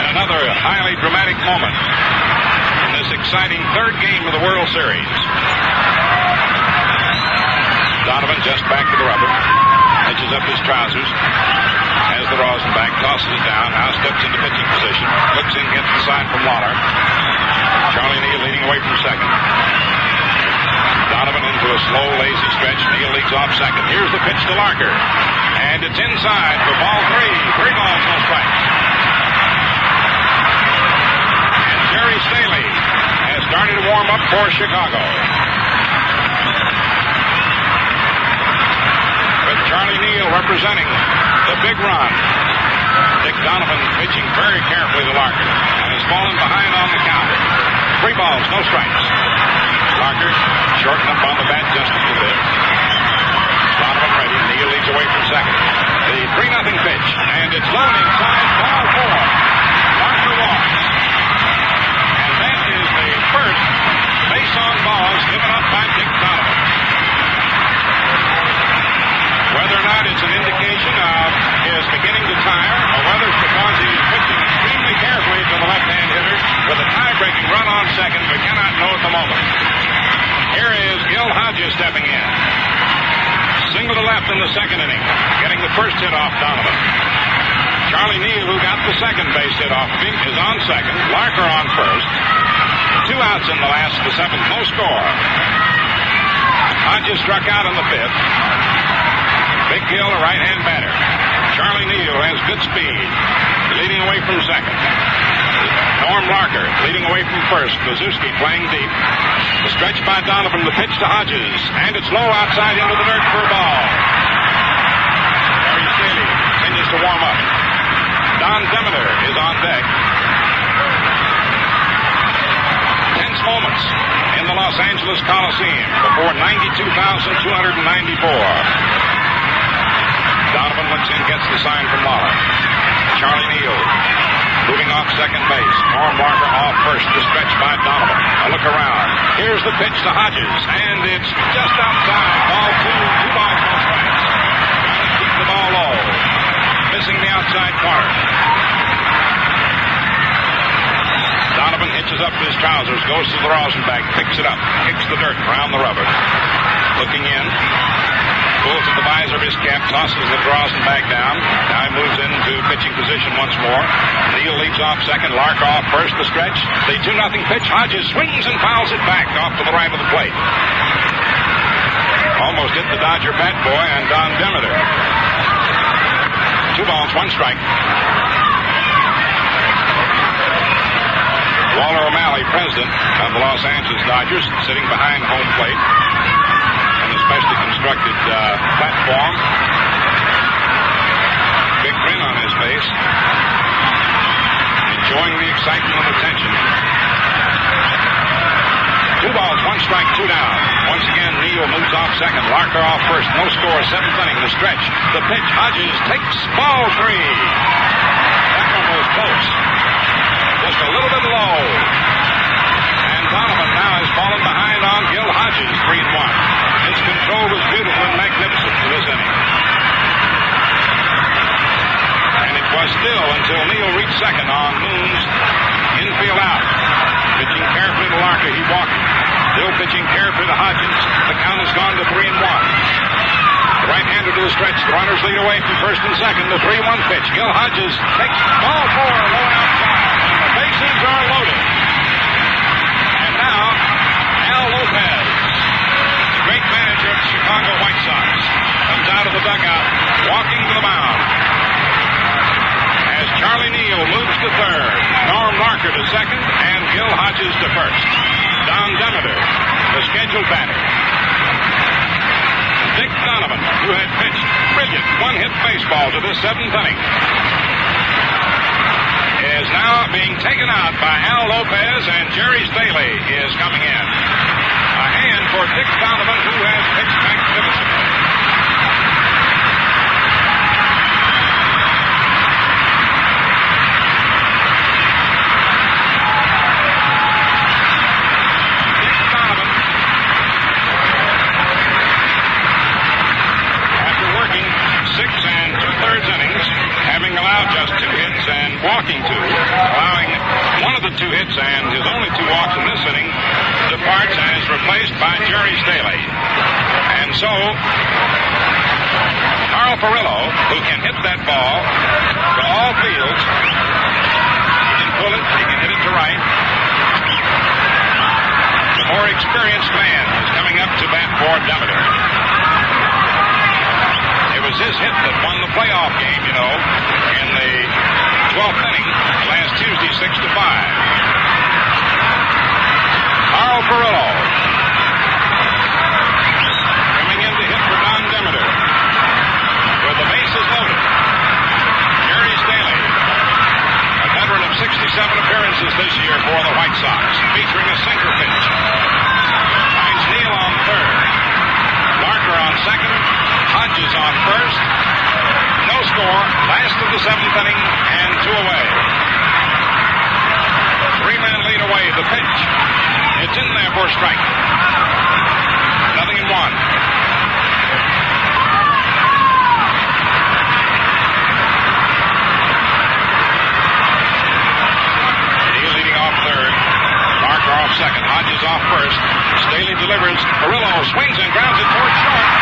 And another highly dramatic moment in this exciting 3rd game of the World Series. Donovan just back to the rubber. Hitches up his trousers. Has the Rosenbach, tosses it down, now steps into pitching position. Looks in, gets the sign from Lawler. Charlie Neal leading away from second. Donovan into a slow, lazy stretch. Neal leads off second. Here's the pitch to Larker. And it's inside for ball 3. 3 balls, no strikes. And Gerry Staley has started to warm up for Chicago. With Charlie Neal representing the big run. Dick Donovan pitching very carefully to Larker and has fallen behind on the count. 3 balls, no strikes. Larker shortened up on the bat just a little bit. Donovan ready. Neal leads away from second. The 3-0 pitch, and it's low inside. Ball 4. Larker walks. And that is the first base on balls given up by Dick Donovan. Whether or not it's an indication of his beginning to tire, or whether it's because he's pitching extremely carefully to the left-hand hitter with a tie-breaking run on second, we cannot know at the moment. Here is Gil Hodges stepping in. Single to left in the 2nd inning, getting the first hit off Donovan. Charlie Neal, who got the second base hit off him, is on second. Larker on first. 2 outs in the last of the 7th, no score. Hodges struck out in the 5th. Big Gil, a right-hand batter. Charlie Neal has good speed, leading away from second. Norm Larker leading away from first. Posinski playing deep. The stretch by Donovan, the pitch to Hodges, and it's low outside into the dirt for a ball. Gerry Staley continues to warm up. Don Demeter is on deck. Tense moments in the Los Angeles Coliseum before 92,294. Donovan looks in, gets the sign from Lawler. Charlie Neal moving off second base. Norm Larker off first. The stretch by Donovan. A look around. Here's the pitch to Hodges, and it's just outside. Ball two balls, no strikes. Trying to keep the ball low. Missing the outside corner. Donovan hitches up his trousers, goes to the rosin bag, picks it up, kicks the dirt around the rubber. Looking in. Pulls at the visor of his cap, tosses the rosin bag down. Now he moves into pitching position once more. Neal leads off second. Larker off first. The stretch. The 2-0 pitch. Hodges swings and fouls it back off to the right of the plate. Almost hit the Dodger bat boy and Don Demeter. 2 balls, 1 strike. Walter O'Malley, president of the Los Angeles Dodgers, sitting behind home plate. Specially constructed platform. Big grin on his face. Enjoying the excitement and the tension. 2 balls, 1 strike, 2 down. Once again, Neal moves off second. Larker off first. No score. 7th inning. The stretch. The pitch. Hodges takes ball 3. That one was close. Just a little bit low. And Donovan now has fallen behind on Gil Hodges, 3-1. His control was beautiful and magnificent for this inning. And it was still until Neal reached second on Moon's infield out. Pitching carefully to Larker, he walked. Still pitching carefully to Hodges. The count has gone to 3-1. The right-hander to the stretch. The runners lead away from first and second. The 3-1 pitch. Gil Hodges takes ball 4 low and outside. The bases are loaded. And now, Al Lopez, great manager of the Chicago White Sox, comes out of the dugout, walking to the mound. As Charlie Neal moves to third, Norm Larker to second, and Gil Hodges to first. Don Demeter, the scheduled batter. Dick Donovan, who had pitched brilliant one-hit baseball to this 7th inning, is now being taken out by Al Lopez, and Gerry Staley is coming in. A hand for Dick Donovan, who has pitched magnificently. Dick Donovan, after working 6 2/3 innings, having allowed just 2 hits and walking 2, allowing one of the 2 hits and his only 2 walks in this inning, departs and is replaced by Gerry Staley. And so, Carl Furillo, who can hit that ball to all fields, he can pull it, he can hit it to right. The more experienced man is coming up to bat for Demeter. It was his hit that won the playoff game, you know, in the 12th inning last Tuesday, 6-5. Carl Furillo coming in to hit for Don Demeter with the bases loaded. Gerry Staley, a veteran of 67 appearances this year for the White Sox, featuring a sinker pitch. Finds Neal on third. Larker on second. Hodges on first. No score. Last of the 7th inning and 2 away. 3-man lead away. The pitch. It's in there for a strike. 0-1. Neal leading off third. Larker off second. Hodges off first. Staley delivers. Furillo swings and grounds it towards short.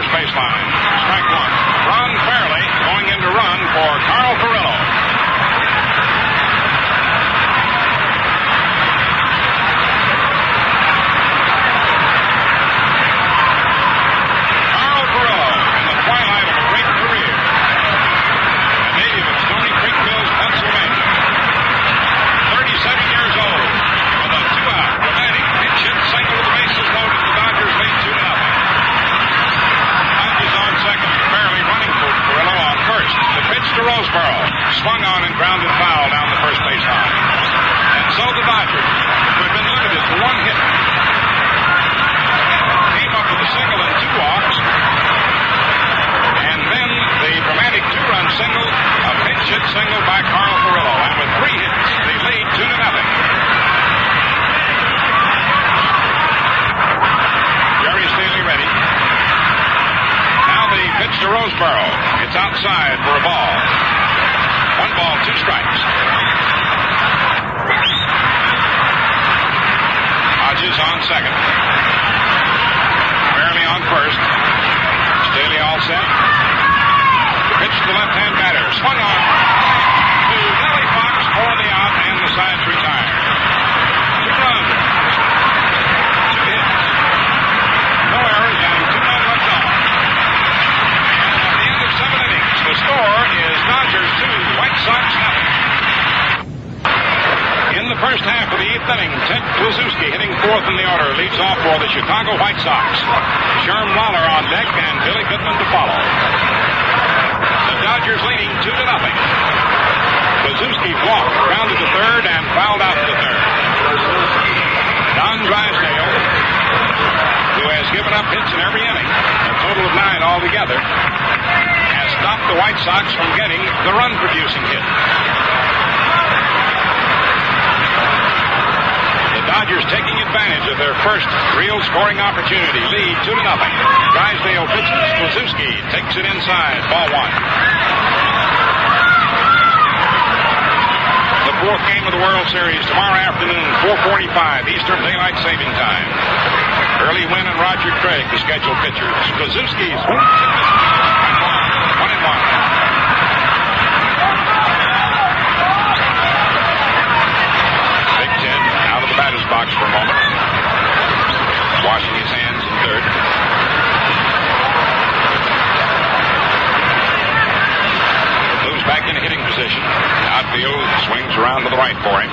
first baseline. Strike one. Ron Fairley going in to run for Carl Furillo. Carl Furillo in the twilight of a great career. A native of Stony Creek Mills, Pennsylvania. 37 years old. With a two-out dramatic pitch hit single to the bases loaded. The Dodgers lead 2-0. Hodges on second. Fairley running for Furillo on first. The pitch to Roseboro. Swung on and grounded foul down the first base line. And so the Dodgers, who had been limited to one hit, came up with a single and two walks. And then the dramatic two-run single, a pinch hit single by Carl Furillo. And with three hits, they lead 2-0. Gerry Staley ready. Now the pitch to Roseboro. It's outside for a ball. 1 ball, 2 strikes. Hodges on second. Fairley on first. Staley all set. The pitch to the left-hand batter. Swung on to Nellie Fox for the out, and the side's retired. 2 runs. 2 hits. No errors, and 2 men left on. And at the end of 7 innings, the score is Dodgers 2, White Sox 0. In the first half of the 8th inning, Ted Posinski, hitting 4th in the order, leads off for the Chicago White Sox. Sherm Lawler on deck and Billy Goodman to follow. The Dodgers leading 2-0. Posinski walked, grounded to third, and fouled out to third. Don Drysdale, who has given up hits in every inning, a total of 9 altogether, has stopped the White Sox from getting the run-producing hit. The Dodgers taking advantage of their first real scoring opportunity. Lead 2-0. Drysdale pitches. Posinski takes it inside. Ball 1. The 4th game of the World Series tomorrow afternoon, 4:45 Eastern Daylight Saving Time. Early Wynn and Roger Craig, the scheduled pitchers. Posinski swings. 1-1. Big Ted out of the batter's box for a moment. Washing his hands in third. Moves back into hitting position. Outfield swings around to the right for him.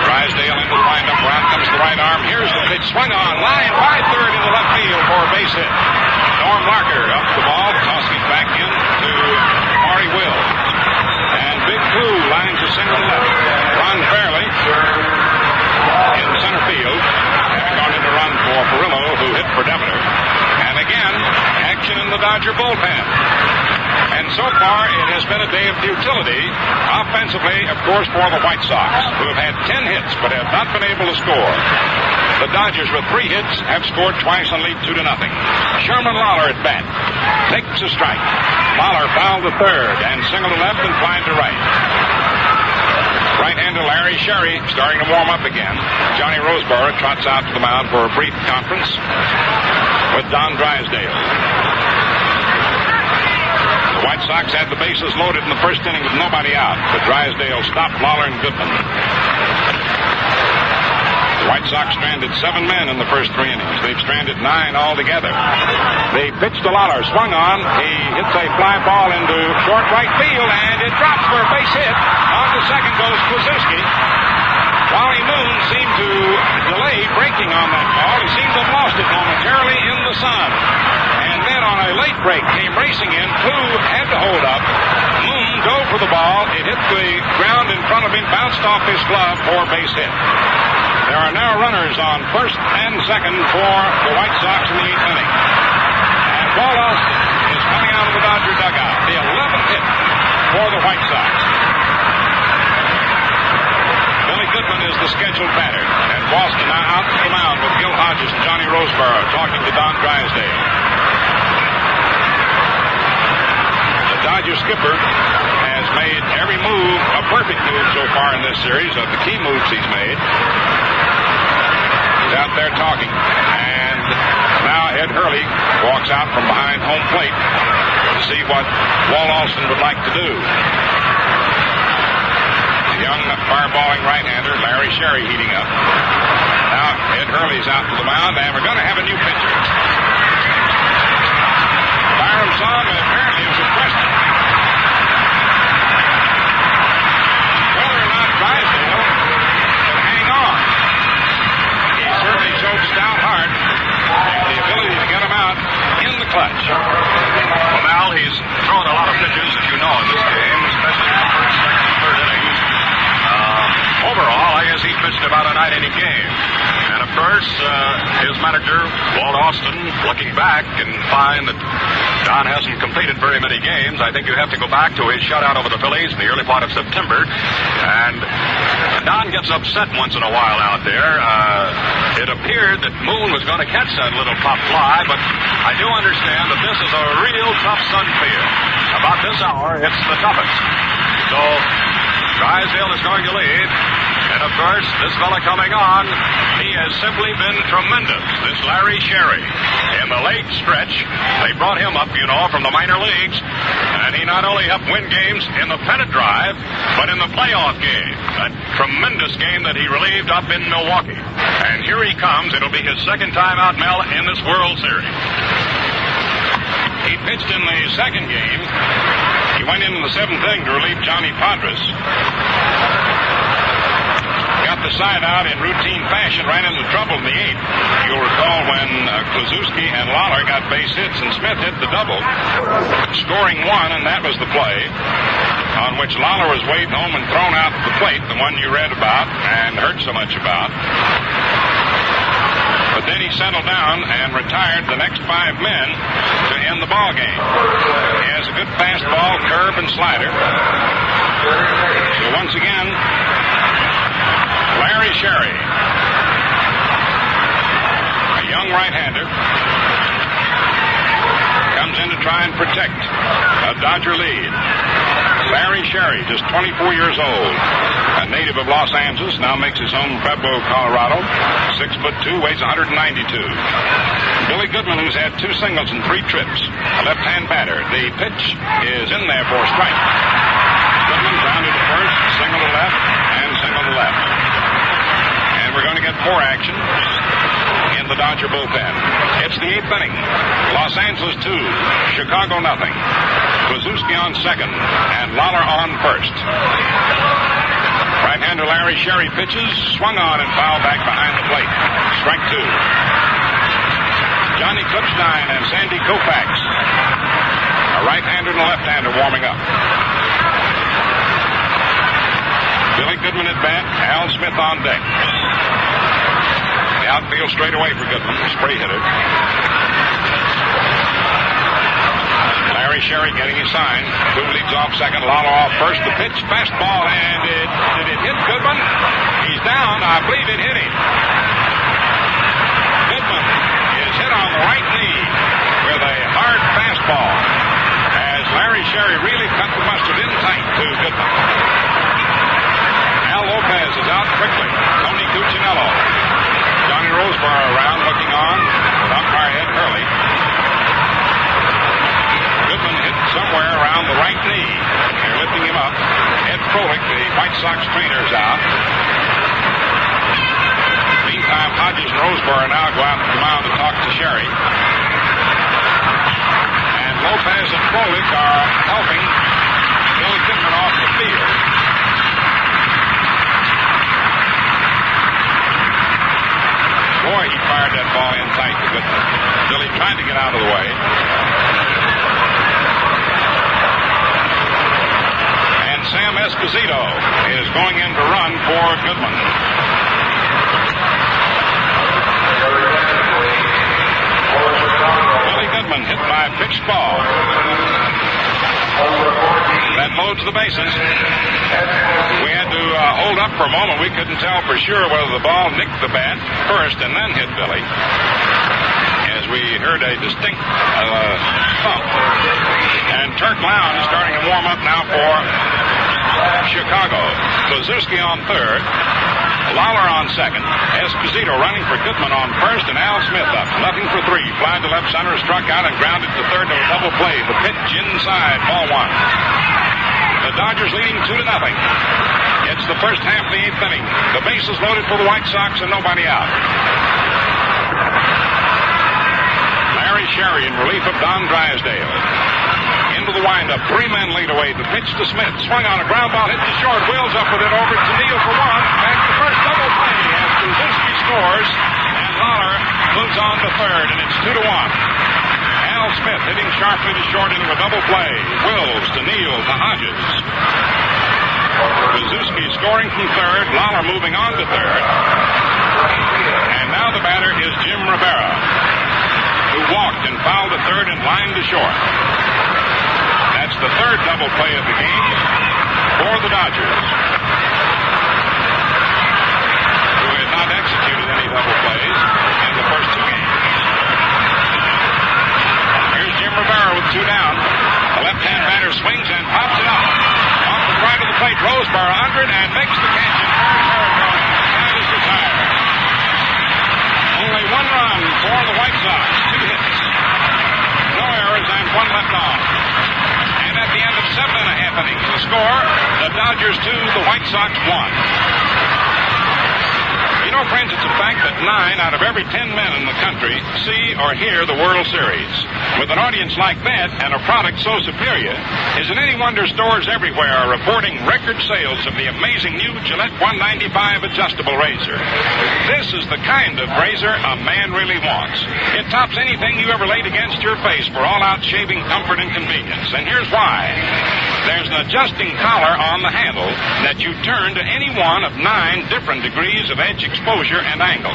Drysdale into the windup. Round comes the right arm. Here's the pitch. Swung on. Line by third into left field for a base hit. Norm Larker up the ball. Tossing it back in to Maury Wills. And Big Blue lines a single left. Ron Fairley in center field. Having gone in to run for Furillo, who hit for Demeter. And again, action in the Dodger bullpen. And so far, it has been a day of futility, offensively, of course, for the White Sox, who have had 10 hits but have not been able to score. The Dodgers, with 3 hits, have scored twice and lead 2-0. Sherman Lawler at bat. Takes a strike. Lawler fouled to third and single to left and flying to right. Right-hander Larry Sherry starting to warm up again. Johnny Roseboro trots out to the mound for a brief conference with Don Drysdale. The White Sox had the bases loaded in the first inning with nobody out, but Drysdale stopped Lawler and Goodman. The White Sox stranded 7 men in the first 3 innings. They've stranded 9 altogether. They pitched to Lawler, swung on. He hits a fly ball into short right field, and it drops for a base hit. On to second goes Posinski. Wally Moon seemed to delay breaking on that ball. He seemed to have lost it momentarily in the sun. And then on a late break came racing in. Pooh had to hold up. Moon dove for the ball. It hit the ground in front of him, bounced off his glove for a base hit. There are now runners on first and second for the White Sox in the 8th inning. And Walt Alston is coming out of the Dodger dugout. The 11th hit for the White Sox. Billy Goodman is the scheduled batter. And Boston now out to the mound with Gil Hodges and Johnny Roseboro talking to Don Drysdale. The Dodger skipper has made every move a perfect move so far in this series, of the key moves he's made. He's out there talking. And now Ed Hurley walks out from behind home plate to see what Walt Alston would like to do. The young fireballing right-hander, Larry Sherry, heating up. Now Ed Hurley's out to the mound, and we're going to have a new pitcher. Byram saw him, and apparently it was a question whether or not Drysdale could hang on. He certainly showed stout heart and the ability to get him out in the clutch. Well, Mal, he's thrown a lot of pitches, as you know, in this game, especially in the first, second, and third innings. Overall, I guess he's pitched about a 9-inning game. And, of course, his manager, Walt Alston, looking back and find that Don hasn't completed very many games. I think you have to go back to his shutout over the Phillies in the early part of September. And Don gets upset once in a while out there. It appeared that Moon was going to catch that little pop fly, but I do understand that this is a real tough sun field. About this hour, it's the toughest. So Drysdale is going to lead. And, of course, this fella coming on, he has simply been tremendous, this Larry Sherry. In the late stretch, they brought him up, you know, from the minor leagues, and he not only helped win games in the pennant drive, but in the playoff game. A tremendous game that he relieved up in Milwaukee. And here he comes. It'll be his second time out, Mel, in this World Series. He pitched in the second game. He went into the seventh inning to relieve Johnny Padres. Got the side out in routine fashion, ran into trouble in the eighth. You'll recall when Kluszewski and Lawler got base hits and Smith hit the double, scoring one, and that was the play on which Lawler was waved home and thrown out to the plate, the one you read about and heard so much about. But then he settled down and retired the next 5 men to end the ball game. He has a good fastball, curve, and slider. So once again, Larry Sherry, a young right-hander, comes in to try and protect a Dodger lead. Larry Sherry, just 24 years old, a native of Los Angeles, now makes his home in Pueblo, Colorado. 6'2", weighs 192. Billy Goodman, who's had 2 singles and 3 trips, a left-hand batter. The pitch is in there for a strike. Goodman grounded to first, single to left, and single to left. And we're going to get 4 action in the Dodger bullpen. It's the 8th inning. Los Angeles 2, Chicago nothing. Posinski on second, and Lawler on first. Right-hander Larry Sherry pitches, swung on and fouled back behind the plate. Strike 2. Johnny Klipstein and Sandy Koufax, a right-hander and a left-hander warming up. Billy Goodman at bat, Al Smith on deck. The outfield straight away for Goodman, spray hitter. Larry Sherry getting his sign. Boone leads off second, Lawler off first. The pitch, fastball, and did it hit Goodman? He's down. I believe it hit him. Goodman is hit on the right knee with a hard fastball as Larry Sherry really cut the mustard in tight to Goodman. Al Lopez is out quickly. Tony Cuccinello. Johnny Roseboro around looking on with umpire Ed Hurley. Goodman hit somewhere around the right knee. They're lifting him up. Ed Frolick, the White Sox trainer, is out. Meantime, Hodges and Roseboro now go out to the mound to talk to Sherry. And Lopez and Frolick are helping Billy Goodman off the field. Boy, he fired that ball in tight to Goodman. Billy tried to get out of the way. And Sam Esposito is going in to run for Goodman. Billy Goodman hit by a pitched ball. That loads the bases. We had to hold up for a moment. We couldn't tell for sure whether the ball nicked the bat first and then hit Billy, as we heard a distinct thump. And Turk Lown is starting to warm up now for Chicago. Posinski on third. Lawler on second. Esposito running for Goodman on first, and Al Smith up. Nothing for three. Fly to left center, struck out and grounded to third to a double play. The pitch inside, ball one. The Dodgers leading 2-0. It's the first half of the eighth inning. The bases loaded for the White Sox and nobody out. Larry Sherry in relief of Don Drysdale. Into the windup. 3 men lead away. The pitch to Smith. Swung on a ground ball. Hit to short. Wills up with it over to Neal for one. Back the first double play as Posinski scores. And Lawler moves on to third. And it's 2-1. Al Smith hitting sharply to short into a double play. Wills to Neal to Hodges. Posinski scoring from third. Lawler moving on to third. And now the batter is Jim Rivera, who walked and fouled to third and lined to short. That's the third double play of the game for the Dodgers, who had not executed any double plays in the first two games. Here's Jim Rivera with 2 down. The left-hand batter swings and pops it up. Off the right of the plate, Roseboro under it and makes the catch in fair territory. That is retired. Only 1 run for the White Sox. 2 hits. No errors and 1 left on. And at the end of 7.5 innings, the score, the Dodgers 2, the White Sox 1. You know, friends, it's a fact that 9 out of every 10 men in the country see or hear the World Series. With an audience like that and a product so superior, is it any wonder stores everywhere are reporting record sales of the amazing new Gillette 195 adjustable razor? This is the kind of razor a man really wants. It tops anything you ever laid against your face for all-out shaving comfort and convenience. And here's why. There's an adjusting collar on the handle that you turn to any one of 9 different degrees of edge exposure and angle.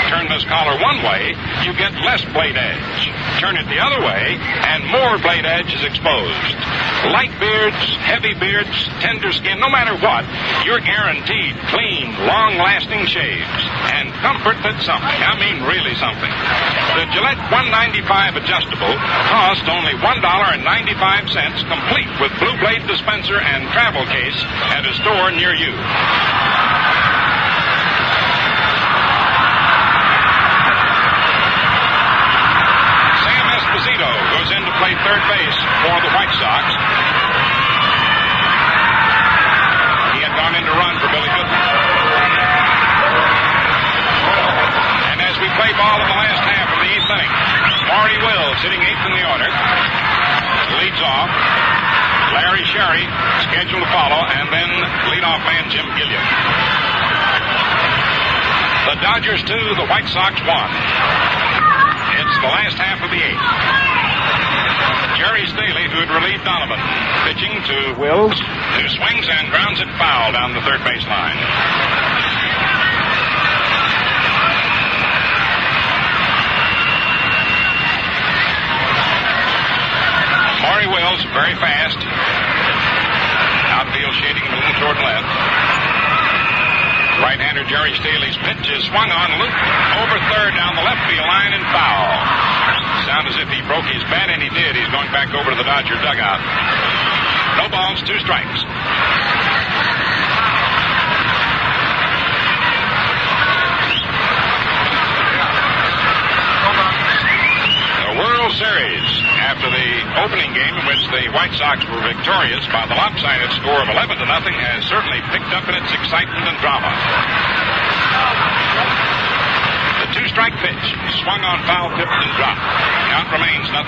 Turn this collar one way, you get less blade edge. Turn it the other way, and more blade edge is exposed. Light beards, heavy beards, tender skin, no matter what, you're guaranteed clean, long-lasting shaves. And comfort that's something. I mean really something. The Gillette 195 adjustable costs only $1.95, complete with blue blade dispenser and travel case at a store near you. Sam Esposito goes in to play third base for the White Sox. He had gone in to run for Billy Goodman. And as we play ball in the last half of the eighth inning, Maury Wills hitting 8th in the order. Leads off. Larry Sherry scheduled to follow, and then leadoff man Jim Gillette. The Dodgers 2, the White Sox 1. It's the last half of the eighth. Gerry Staley, who had relieved Donovan, pitching to Wills, who swings and grounds it foul down the third base line. Maury Wills, very fast. Outfield shading him a little toward left. Right-hander Gerry Staley's pitch is swung on, looped over third down the left field line and foul. Sound as if he broke his bat, and he did. He's going back over to the Dodger dugout. No balls, 2 strikes. World Series. After the opening game in which the White Sox were victorious by the lopsided score of 11-0, has certainly picked up in its excitement and drama. The 2-strike pitch swung on, foul, tipped, and dropped. Count remains 0-2.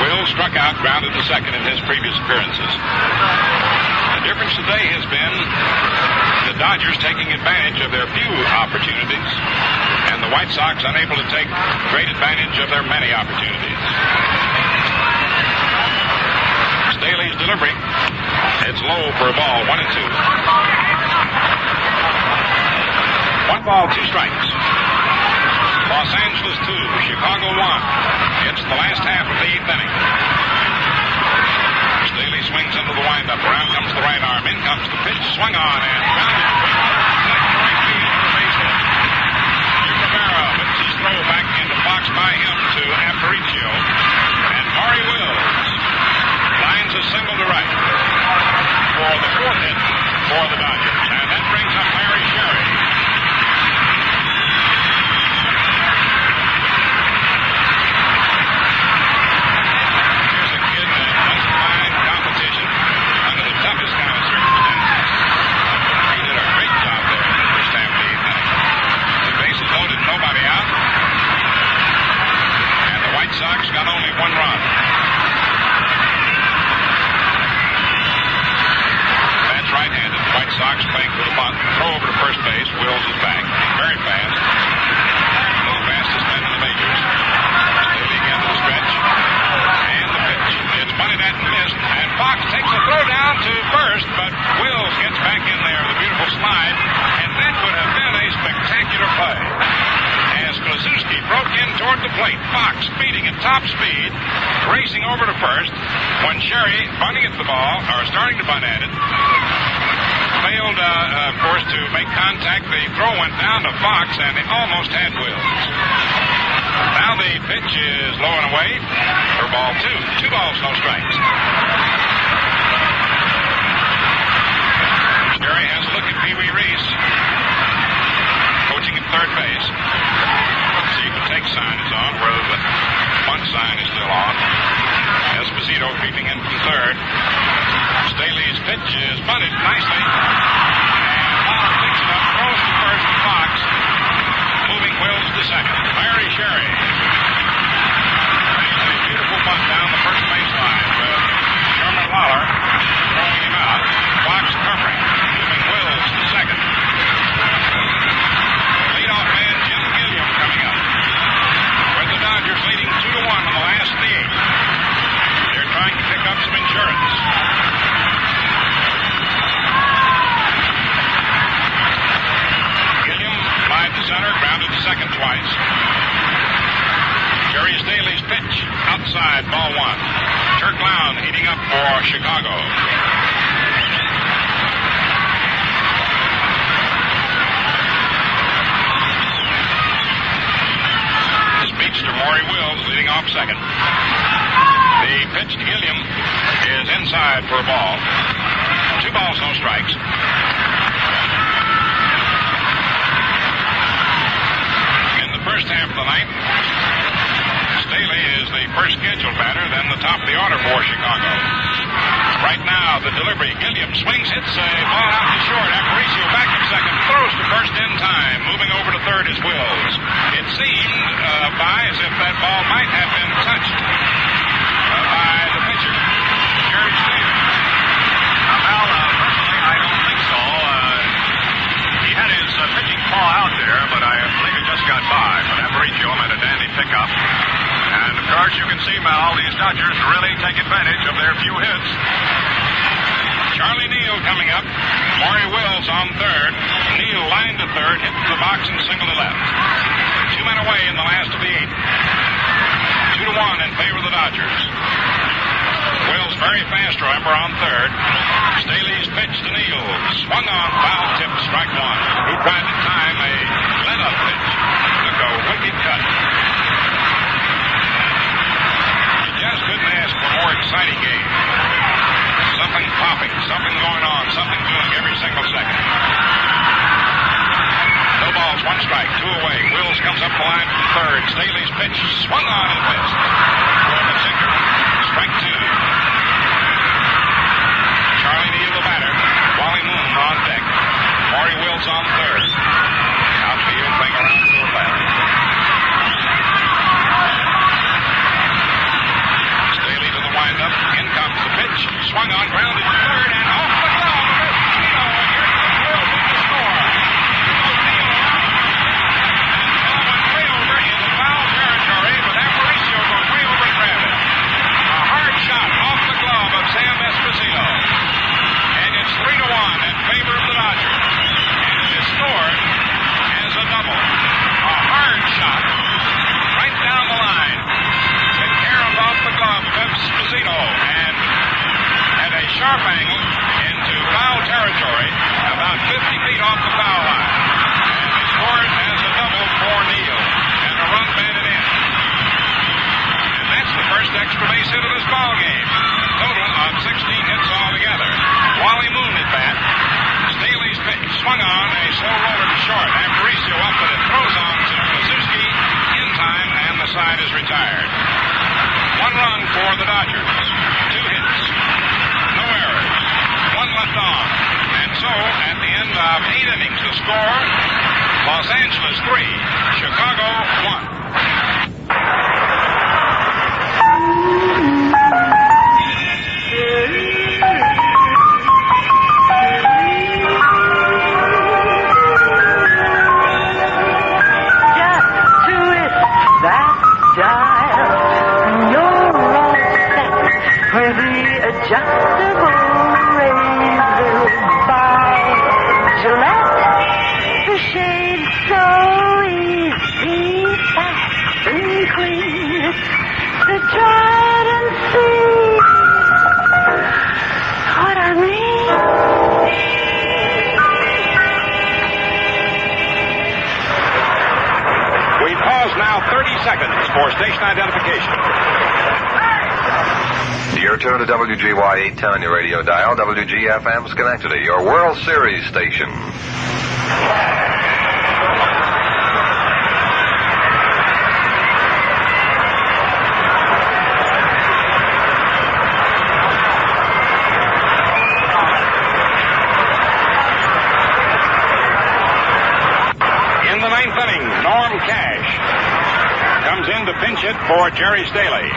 Will struck out, grounded to second in his previous appearances. The difference today has been the Dodgers taking advantage of their few opportunities, and the White Sox unable to take great advantage of their many opportunities. Staley's delivery. It's low for a ball, 1-2. 1 ball, 2 strikes. Los Angeles 2, Chicago 1. It's the last half of the eighth inning. Staley swings into the windup. Around comes the right arm. In comes the pitch. Swung on and grounded. Right field for a base hit. Jim Rivera puts his throw back into box by him to Aparicio. And Maury Wills lines a single for the Dodgers. And that brings up Maury Sherry. Here's a kid that doesn't mind competition under the toughest kind of circumstances. He did a great job there in the first half of the eighth inning. The bases loaded, nobody out. And the White Sox got only one run. That's right-handed. The White Sox playing for the bunt. Throw over to first base. Wills is back. Very fast. A little fastest man in the majors. Staley again to the stretch. And the pitch. It's bunted at and missed. And Fox takes a throw down to first, but Wills gets back in there with a beautiful slide. And that would have been a spectacular play. As Posinski broke in toward the plate, Fox speeding at top speed, racing over to first, when Sherry, bunting at the ball, or starting to bunt at it, failed, of course, to make contact. The throw went down to Fox, and they almost had Wills. Now the pitch is low and away for ball two. 2 balls, no strikes. Sherry has a look at Pee Wee Reese, coaching at third base. See if the take sign is on, where the bunt sign is still on. Esposito creeping in from third. Staley's pitch is bunted nicely. And Fowler picks it up, throws to first to Fox, moving Wills to second. Maury Sherry. Makes a beautiful bunt down the first baseline with Sherman Lawler throwing him out. Fox covering, moving Wills to second. Leadoff man Jim Gilliam coming up. With the Dodgers leading 2-1 in the last of the eighth. They're trying to pick up some insurance. Gilliam lined to center, grounded to second twice. Gerry Staley's pitch outside, ball one. Turk Lown heating up for Chicago. The speedster Maury Wills leading off second. The pitch to Gilliam is inside for a ball. 2 balls, no strikes. In the first half of the ninth, Staley is the first scheduled batter, then the top of the order for Chicago. Right now, the delivery. Gilliam swings, hits a ball out to short. Aparicio back at second, throws to first in time. Moving over to third is Wills. It seemed as if that ball might have been touched by the pitcher, Gerry Staley. Well, personally, I don't think so. He had his pitching paw out there, but I believe it just got by. But Aparicio made a dandy pickup. And, of course, you can see, Mal, these Dodgers really take advantage of their few hits. Charlie Neal coming up. Maury Wills on third. Neal lined to third, hit the box and single to left. 2 men away in the last of the eighth. 2-1 in favor of the Dodgers. Wills very fast, remember, on third. Staley's pitch to Neal. Swung on, foul tip, strike one. Who tried to time a leadoff pitch. Took a wicked cut. You just couldn't ask for a more exciting game. Something popping, something going on, something doing every single second. No balls, 1 strike, 2 away. Wills comes up the line from third. Staley's pitch swung on and missed. For the sinker. Strike 2. Charlie Neal the batter. Wally Moon on deck. Maury Wills on third. Outfield playing around to the left. Staley to the windup. In comes the pitch. Swung on, grounded to third, and off the glove. Wills with the score. Way over in the foul territory, but Aparicio goes way over and grabbed it. A hard shot off the glove of Sam Esposito. And it's 3-1 in favor of the Dodgers. And it is scored as a double. A hard shot right down the line. It caromed off the glove of Esposito and at a sharp angle into foul territory, about 50 feet off the foul line. And he scored as a double for Neal. And a run batted in. And that's the first extra base hit of this ball game. Total of 16 hits altogether. Wally Moon at bat. swung on, a slow roller to short. Aparicio up with it, throws on to Posinski in time, and the side is retired. 1 run for the Dodgers. 2 hits. No errors. 1 left on. And so, at the end of 8 innings, the score, Los Angeles 3, Chicago 1. Adjustable razor by Gillette. The shade so easy, fast and clean. To try it and see what I mean. We pause now 30 seconds for station identification. You're tuned to WGY 810 on your radio dial, WGFM Schenectady, your World Series station. In the 9th inning, Norm Cash comes in to pinch hit for Gerry Staley.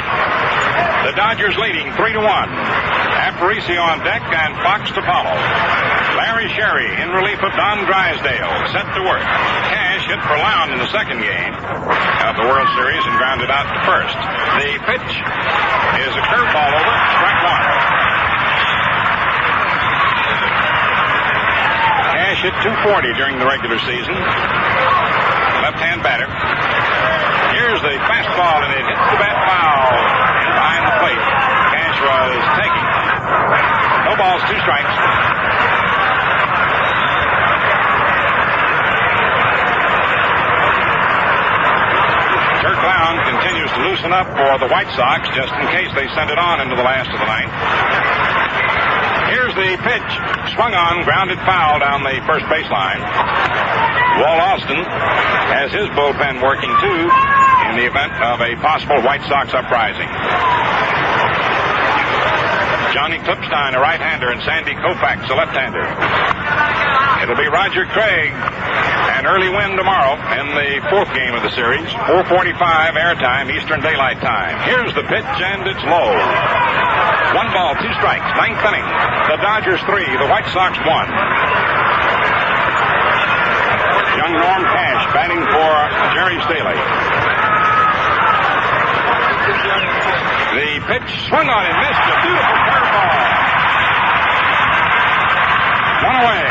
The Dodgers leading 3-1. Aparicio on deck and Fox to follow. Larry Sherry in relief of Don Drysdale, set to work. Cash hit for Lown in the second game of the World Series and grounded out to first. The pitch is a curveball over, strike 1. Cash hit .240 during the regular season. Left-hand batter. Here's the fastball, and it hits the bat foul behind the plate. Cash was taking. No balls, 2 strikes. Turk Lown continues to loosen up for the White Sox just in case they send it on into the last of the ninth. Here's the pitch. Swung on, grounded foul down the first baseline. Walt Austin has his bullpen working too in the event of a possible White Sox uprising. Johnny Klipstein, a right-hander, and Sandy Koufax, a left-hander. It'll be Roger Craig, an early win tomorrow in the 4th game of the series. 4:45 airtime, Eastern Daylight Time. Here's the pitch, and it's low. 1 ball, 2 strikes, 9th inning. The Dodgers 3, the White Sox 1. Young Norm Cash batting for Gerry Staley. The pitch swung on and missed. A beautiful curveball. 1 away.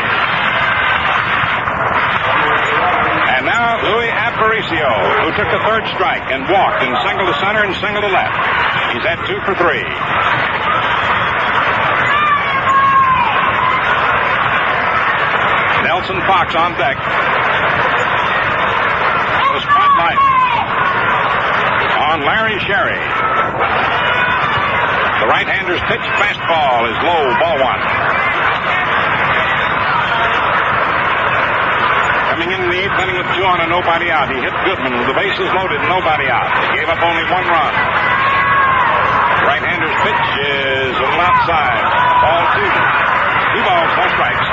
And now Louis Aparicio, who took the 3rd strike and walked and singled to center and singled to left. He's at 2 for 3. Nelson Fox on deck. The spotlight on Larry Sherry. The right-hander's pitch fastball is low, ball 1. Coming in the 8th inning with 2 on and nobody out. He hit Goodman with the bases loaded and nobody out. He gave up only 1 run. Right-hander's pitch is a little outside. Ball 2. 2 balls, no strikes.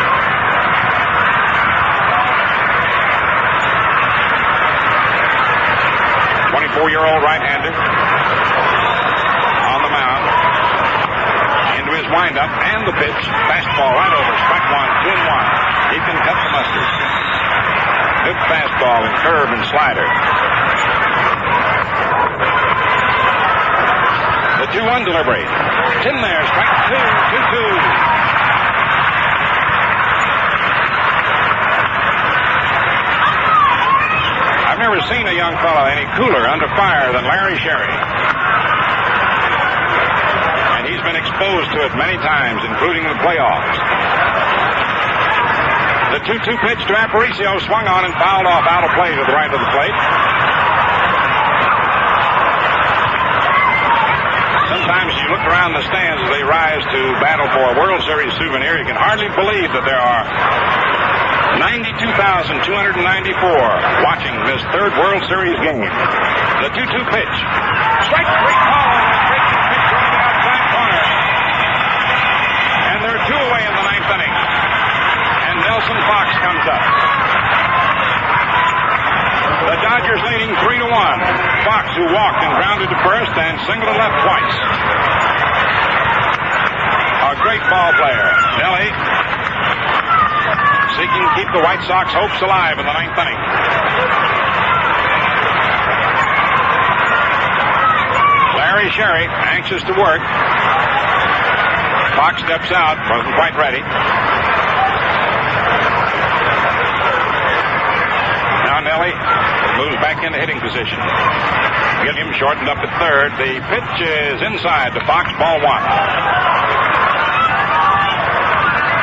Four-year-old right-hander on the mound. Into his windup and the pitch. Fastball right over. Strike 1, 2-1. He can cut the mustard. Good fastball and curve and slider. The 2-1 delivery. It's in there. Strike 2, 2-2. I've never seen a young fellow any cooler under fire than Larry Sherry. And he's been exposed to it many times, including the playoffs. The 2-2 pitch to Aparicio swung on and fouled off out of play to the right of the plate. Sometimes you look around the stands as they rise to battle for a World Series souvenir. You can hardly believe that there are 92,294 watching this third World Series game. The 2-2 pitch. Strike three call on that breaking pitch over the outside corner. And they're 2 away in the ninth inning. And Nelson Fox comes up. The Dodgers leading 3-1. Fox, who walked and grounded to first and singled to left twice. A great ball player. Nelly seeking to keep the White Sox hopes alive in the ninth inning. Larry Sherry, anxious to work. Fox steps out, wasn't quite ready. Now Nelly moves back into hitting position. Gilliam shortened up at third. The pitch is inside to Fox, ball 1.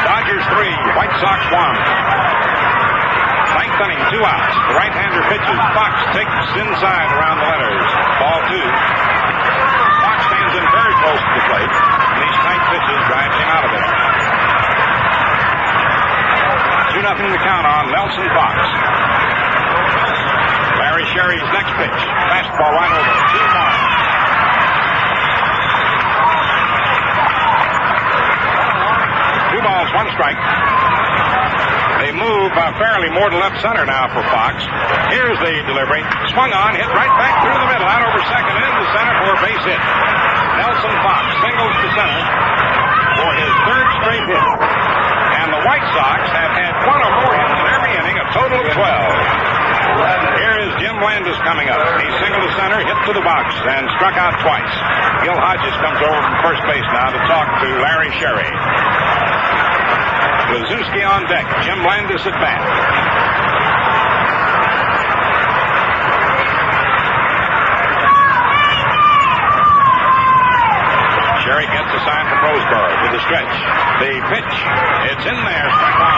Dodgers 3, White Sox 1. Ninth inning, 2 outs. The right-hander pitches. Fox takes inside around the letters. Ball 2. Fox stands in very close to the plate, and these tight pitches drive him out of it. 2-0 to count on Nelson Fox. Larry Sherry's next pitch. Fastball right over. 2-1. 2 balls, 1 strike. They move fairly more to left center now for Fox. Here's the delivery. Swung on, hit right back through the middle, out over second and into center for a base hit. Nelson Fox singles to center for his 3rd straight hit. And the White Sox have had 1 or more hits in every inning, a total of 12. Here is Jim Landis coming up. He singled to center, hit to the box, and struck out twice. Gil Hodges comes over from first base now to talk to Larry Sherry. Posinski on deck. Jim Landis at bat. Sherry gets a sign from Roseboro to the stretch. The pitch. It's in there. Strike 1.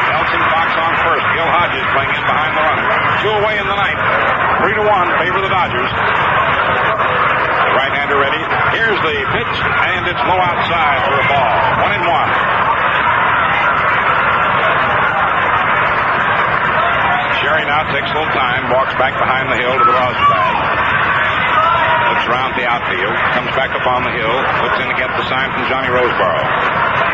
Nelson Fox on first. Gil Hodges playing in behind the runner. 2 away in the ninth. 3-1 favor the Dodgers. Right-hander ready. Here's the pitch, and it's low outside for a ball. 1-1. Sherry now takes a little time, walks back behind the hill to the rosin bag. Looks around the outfield, comes back up on the hill, looks in to get the sign from Johnny Roseboro.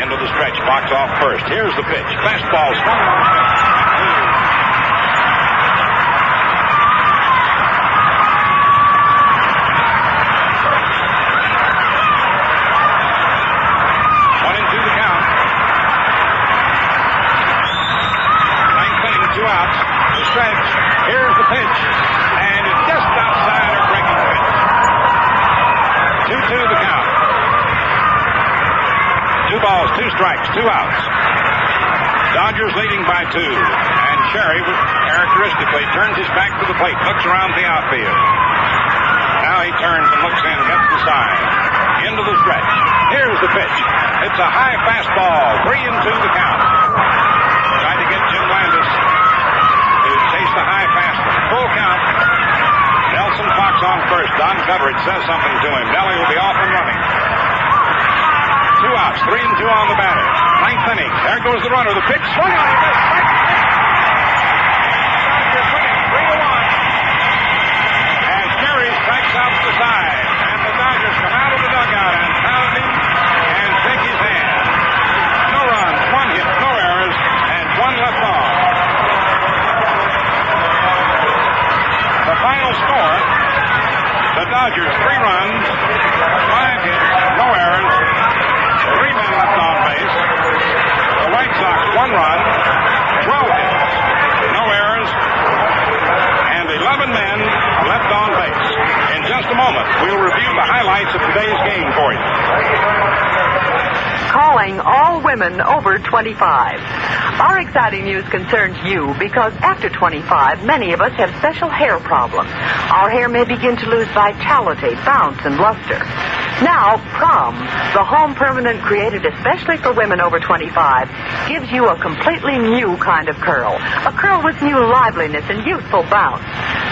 Into the stretch, Fox off first. Here's the pitch. Fastball swung on. Stretch. Here's the pitch, and it's just outside or breaking pitch. 2-2 the count. 2 balls, 2 strikes, 2 outs. Dodgers leading by 2, and Sherry characteristically turns his back to the plate, looks around the outfield. Now he turns and looks in, gets the sign. Into the stretch. Here's the pitch. It's a high fastball, 3-2 the count. Tried to get Jim Landis to chase the high fastball. Full count. Nelson Fox on first. Don Goodrich says something to him. Nelly will be off and running. 2 outs. 3-2 on the batter. Ninth inning. There goes the runner. The pitch swung on him. Dodgers winning 3-1. As Gerry strikes out to the side, and the Dodgers come out of the dugout and pound him and shake his hand. No runs, 1 hit, no errors, and 1 left on. The final score, the Dodgers 3 runs, 5 hits, no errors, 3 men left on base. The White Sox 1 run, 12 hits, no errors, and 11 men left on base. In just a moment, we'll review the highlights of today's game for you. Calling all women over 25. Our exciting news concerns you because after 25, many of us have special hair problems. Our hair may begin to lose vitality, bounce, and luster. Now, Prom, the home permanent created especially for women over 25, gives you a completely new kind of curl. A curl with new liveliness and youthful bounce.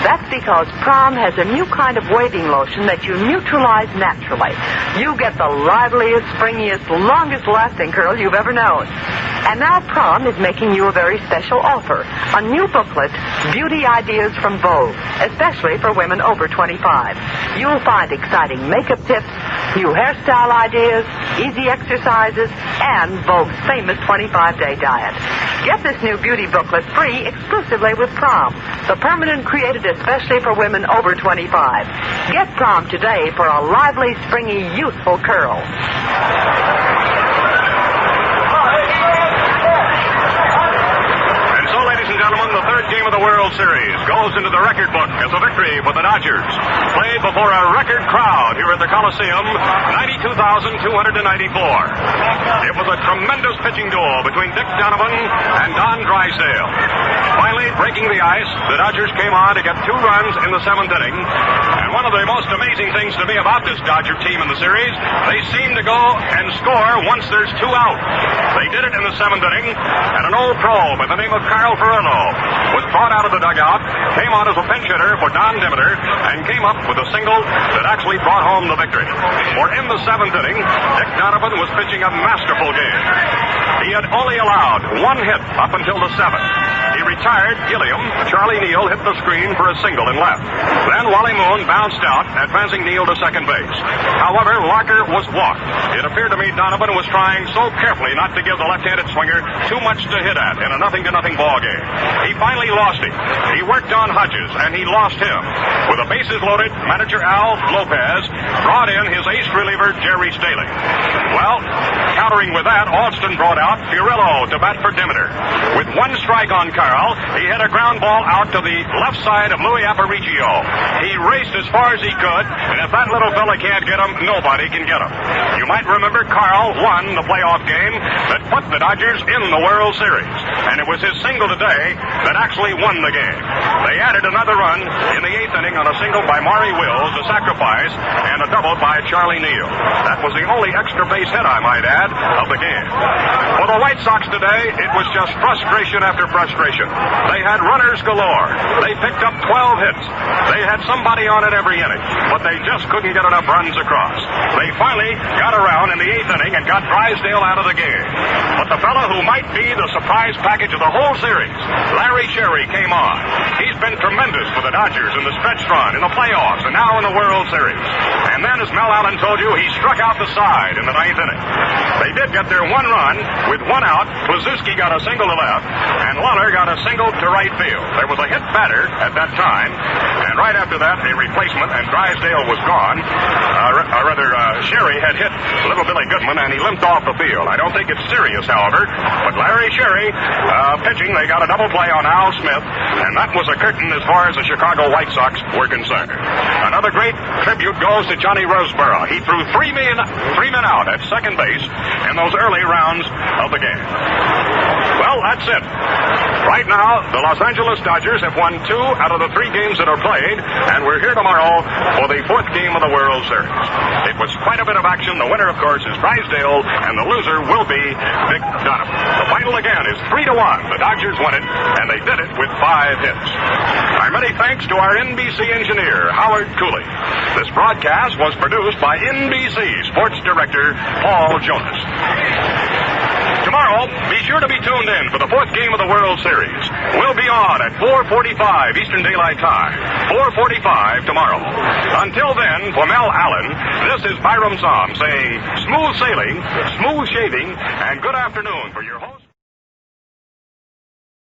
That's because Prom has a new kind of waving lotion that you neutralize naturally. You get the liveliest, springiest, longest-lasting curl you've ever known. And now Prom is making you a very special offer. A new booklet, Beauty Ideas from Vogue, especially for women over 25. You'll find exciting makeup tips, new hairstyle ideas, easy exercises, and Vogue's famous 25-day diet. Get this new beauty booklet free exclusively with Prom, the permanent created especially for women over 25. Get Prom today for a lively, springy, youthful curl. Gentlemen, the third game of the World Series goes into the record book as a victory for the Dodgers. Played before a record crowd here at the Coliseum, 92,294. It was a tremendous pitching duel between Dick Donovan and Don Drysdale. Finally, breaking the ice, the Dodgers came on to get 2 runs in the 7th inning. And one of the most amazing things to me about this Dodger team in the series, they seem to go and score once there's 2 out. They did it in the 7th inning, and an old pro by the name of Carl Furillo was brought out of the dugout, came on as a pinch hitter for Don Demeter, and came up with a single that actually brought home the victory. For in the 7th inning, Dick Donovan was pitching a masterful game. He had only allowed 1 hit up until the 7th. He retired Gilliam. Charlie Neal hit the screen for a single and left. Then Wally Moon bounced out, advancing Neal to second base. However, Larker was walked. It appeared to me Donovan was trying so carefully not to give the left-handed swinger too much to hit at in a 0-0 ball game. He finally lost him. He worked on Hodges, and he lost him. With the bases loaded, manager Al Lopez brought in his ace reliever, Gerry Staley. Well, countering with that, Alston brought out Furillo to bat for Demeter. With 1 strike on Carl, he hit a ground ball out to the left side of Louis Aparicio. He raced as far as he could, and if that little fella can't get him, nobody can get him. You might remember Carl won the playoff game that put the Dodgers in the World Series, and it was his single today that actually won the game. They added another run in the 8th inning on a single by Maury Wills, a sacrifice, and a double by Charlie Neal. That was the only extra base hit, I might add, of the game. For the White Sox today, it was just frustration after frustration. They had runners galore. They picked up 12 hits. They had somebody on it every inning, but they just couldn't get enough runs across. They finally got around in the 8th inning and got Drysdale out of the game. But the fellow who might be the surprise package of the whole series, Larry Sherry, came on. He's been tremendous for the Dodgers in the stretch run, in the playoffs, and now in the World Series. And then, as Mel Allen told you, he struck out the side in the 9th inning. They did get their 1 run with 1 out. Posinski got a single to left, and Lawler got a single to right field. There was a hit batter at that time, and right after that, a replacement, and Drysdale was gone. Sherry had hit little Billy Goodman, and he limped off the field. I don't think it's serious, however, but Larry Sherry pitching, they got a double play on Al Smith, and that was a curtain as far as the Chicago White Sox were concerned. Another great tribute goes to Johnny Roseboro. He threw 3 men out at second base in those early rounds of the game. Well, that's it. Right now, the Los Angeles Dodgers have won 2 out of the 3 games that are played, and we're here tomorrow for the 4th game of the World Series. It was quite a bit of action. The winner, of course, is Drysdale, and the loser will be Dick Donovan. The final again is 3-1. The Dodgers won it, and they did it with 5 hits. Our many thanks to our NBC engineer, Howard Cooley. This broadcast was produced by NBC Sports Director Paul Jonas. Tomorrow, be sure to be tuned in for the 4th game of the World Series. We'll be on at 4:45 Eastern Daylight Time. 4:45 tomorrow. Until then, for Mel Allen, this is Byram Som saying smooth sailing, smooth shaving, and good afternoon for your whole...